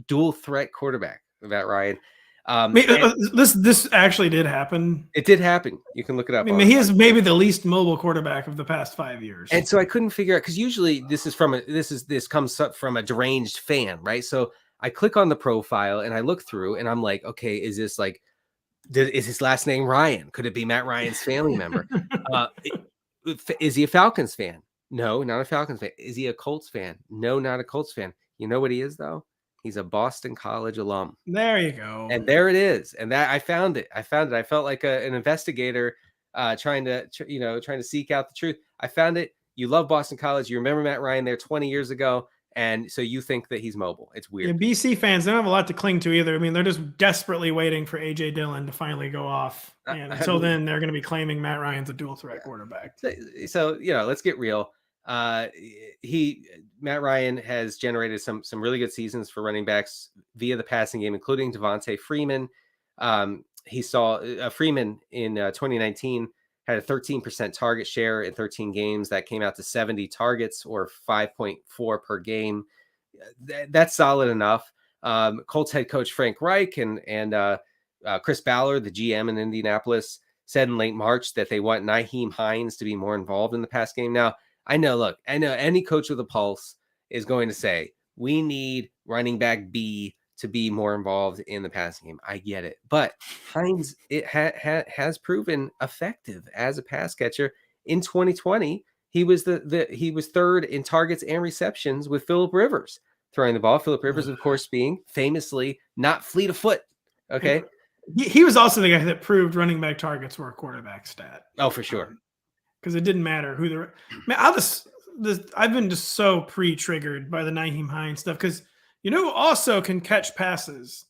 dual threat quarterback. Matt Ryan. This actually did happen. It did happen. You can look it up. I mean, he is maybe the least mobile quarterback of the past 5 years. And so I couldn't figure out, because usually this comes up from a deranged fan, right? So I click on the profile and I look through and I'm like, okay, is this like, is his last name Ryan? Could it be Matt Ryan's family member? Is he a Falcons fan? No, not a Falcons fan. Is he a Colts fan? No, not a Colts fan. You know what he is, though? He's a Boston College alum. There you go. And there it is. And that I found it. I felt like an investigator trying to seek out the truth. I found it. You love Boston College. You remember Matt Ryan there 20 years ago. And so you think that he's mobile. It's weird. Yeah, BC fans, they don't have a lot to cling to either. I mean, they're just desperately waiting for A.J. Dillon to finally go off. And until then, they're going to be claiming Matt Ryan's a dual threat quarterback. So, let's get real. Matt Ryan has generated some really good seasons for running backs via the passing game, including Devontae Freeman. He saw Freeman in 2019 had a 13% target share in 13 games. That came out to 70 targets or 5.4 per game. That's solid enough. Colts head coach Frank Reich and Chris Ballard, the GM in Indianapolis, said in late March that they want Nyheim Hines to be more involved in the pass game. Now, I know any coach with a pulse is going to say, we need running back B to be more involved in the passing game. I get it. But Hines has proven effective as a pass catcher. In 2020, he was he was third in targets and receptions with Phillip Rivers throwing the ball. Phillip Rivers, of course, being famously not fleet of foot. Okay. He was also the guy that proved running back targets were a quarterback stat. Oh, for sure. Because it didn't matter who the man. I've been just so pre-triggered by the Nyheim Hines stuff because who also can catch passes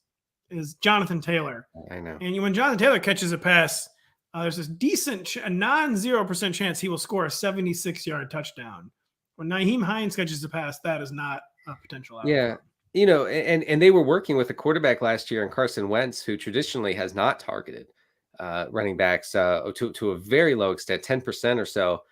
is Jonathan Taylor. I know. And when Jonathan Taylor catches a pass, there's this decent, a non-0% chance he will score a 76-yard touchdown. When Nyheim Hines catches a pass, that is not a potential outcome. Yeah. And they were working with a quarterback last year in Carson Wentz, who traditionally has not targeted running backs to a very low extent. 10% or so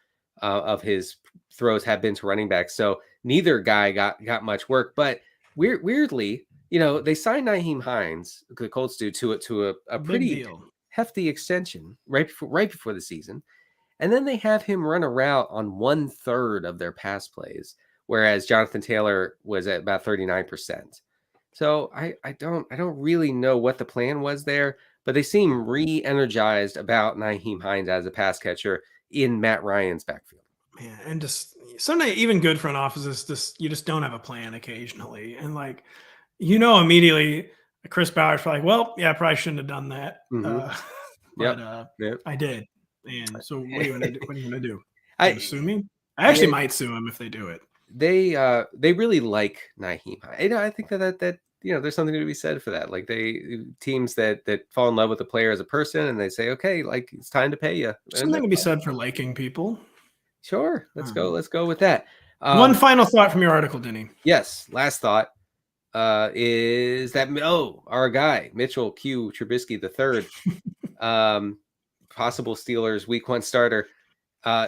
of his throws have been to running backs. So neither guy got much work. But weirdly, they signed Nyheim Hines, the Colts do, to a pretty hefty extension right before the season. And then they have him run a route on 1/3 of their pass plays, whereas Jonathan Taylor was at about 39%. So I don't really know what the plan was there, but they seem re-energized about Nyheim Hines as a pass catcher in Matt Ryan's backfield. Man, and just sometimes even good front offices, you just don't have a plan occasionally. And immediately Chris Ballard's probably like, well, yeah, I probably shouldn't have done that. But I did. And so what are you going to do? Sue me? I actually might sue him if they do it. They really like Nyheim. I think that there's something to be said for that. Like teams that fall in love with the player as a person and they say, okay, like it's time to pay you. Something to be said for liking people. Sure. Let's go with that. One final thought from your article, Denny. Yes. Last thought is that, our guy, Mitchell Q. Trubisky III, possible Steelers week 1 starter,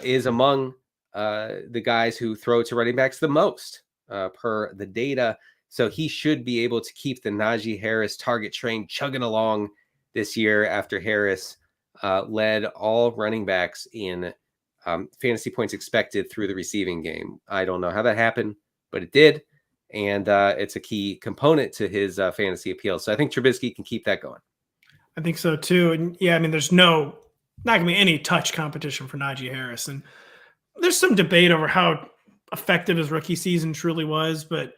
is among the guys who throw to running backs the most per the data. So he should be able to keep the Najee Harris target train chugging along this year after Harris led all running backs in fantasy points expected through the receiving game. I don't know how that happened, but it did. And it's a key component to his fantasy appeal. So I think Trubisky can keep that going. I think so too. And yeah, I mean, there's not going to be any touch competition for Najee Harris. And there's some debate over how effective his rookie season truly was, but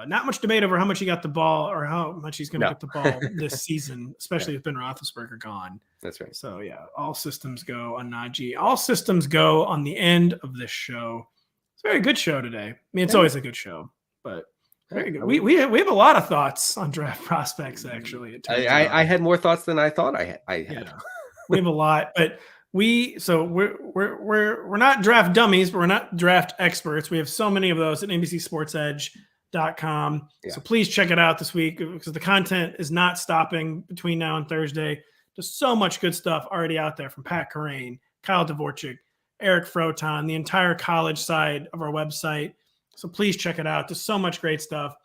not much debate over how much he got the ball or how much he's going to get the ball this season, especially with Ben Roethlisberger gone. That's right. So yeah, all systems go on Najee. All systems go on the end of this show. It's a very good show today. I mean, it's always a good show, but very good. We have a lot of thoughts on draft prospects. Actually, I had more thoughts than I thought I had. Yeah. We have a lot, but we're not draft dummies, but we're not draft experts. We have so many of those at NBC Sports EDGE.com. Yeah. So please check it out this week because the content is not stopping between now and Thursday. There's so much good stuff already out there from Pat Kerrane, Kyle Dvorchak, Eric Froton, the entire college side of our website. So please check it out. There's so much great stuff.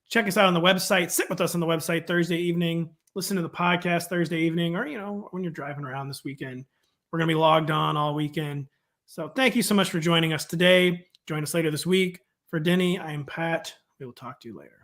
Check us out on the website. Sit with us on the website Thursday evening. Listen to the podcast Thursday evening, or, when you're driving around this weekend. We're going to be logged on all weekend. So thank you so much for joining us today. Join us later this week. For Denny, I am Pat. We will talk to you later.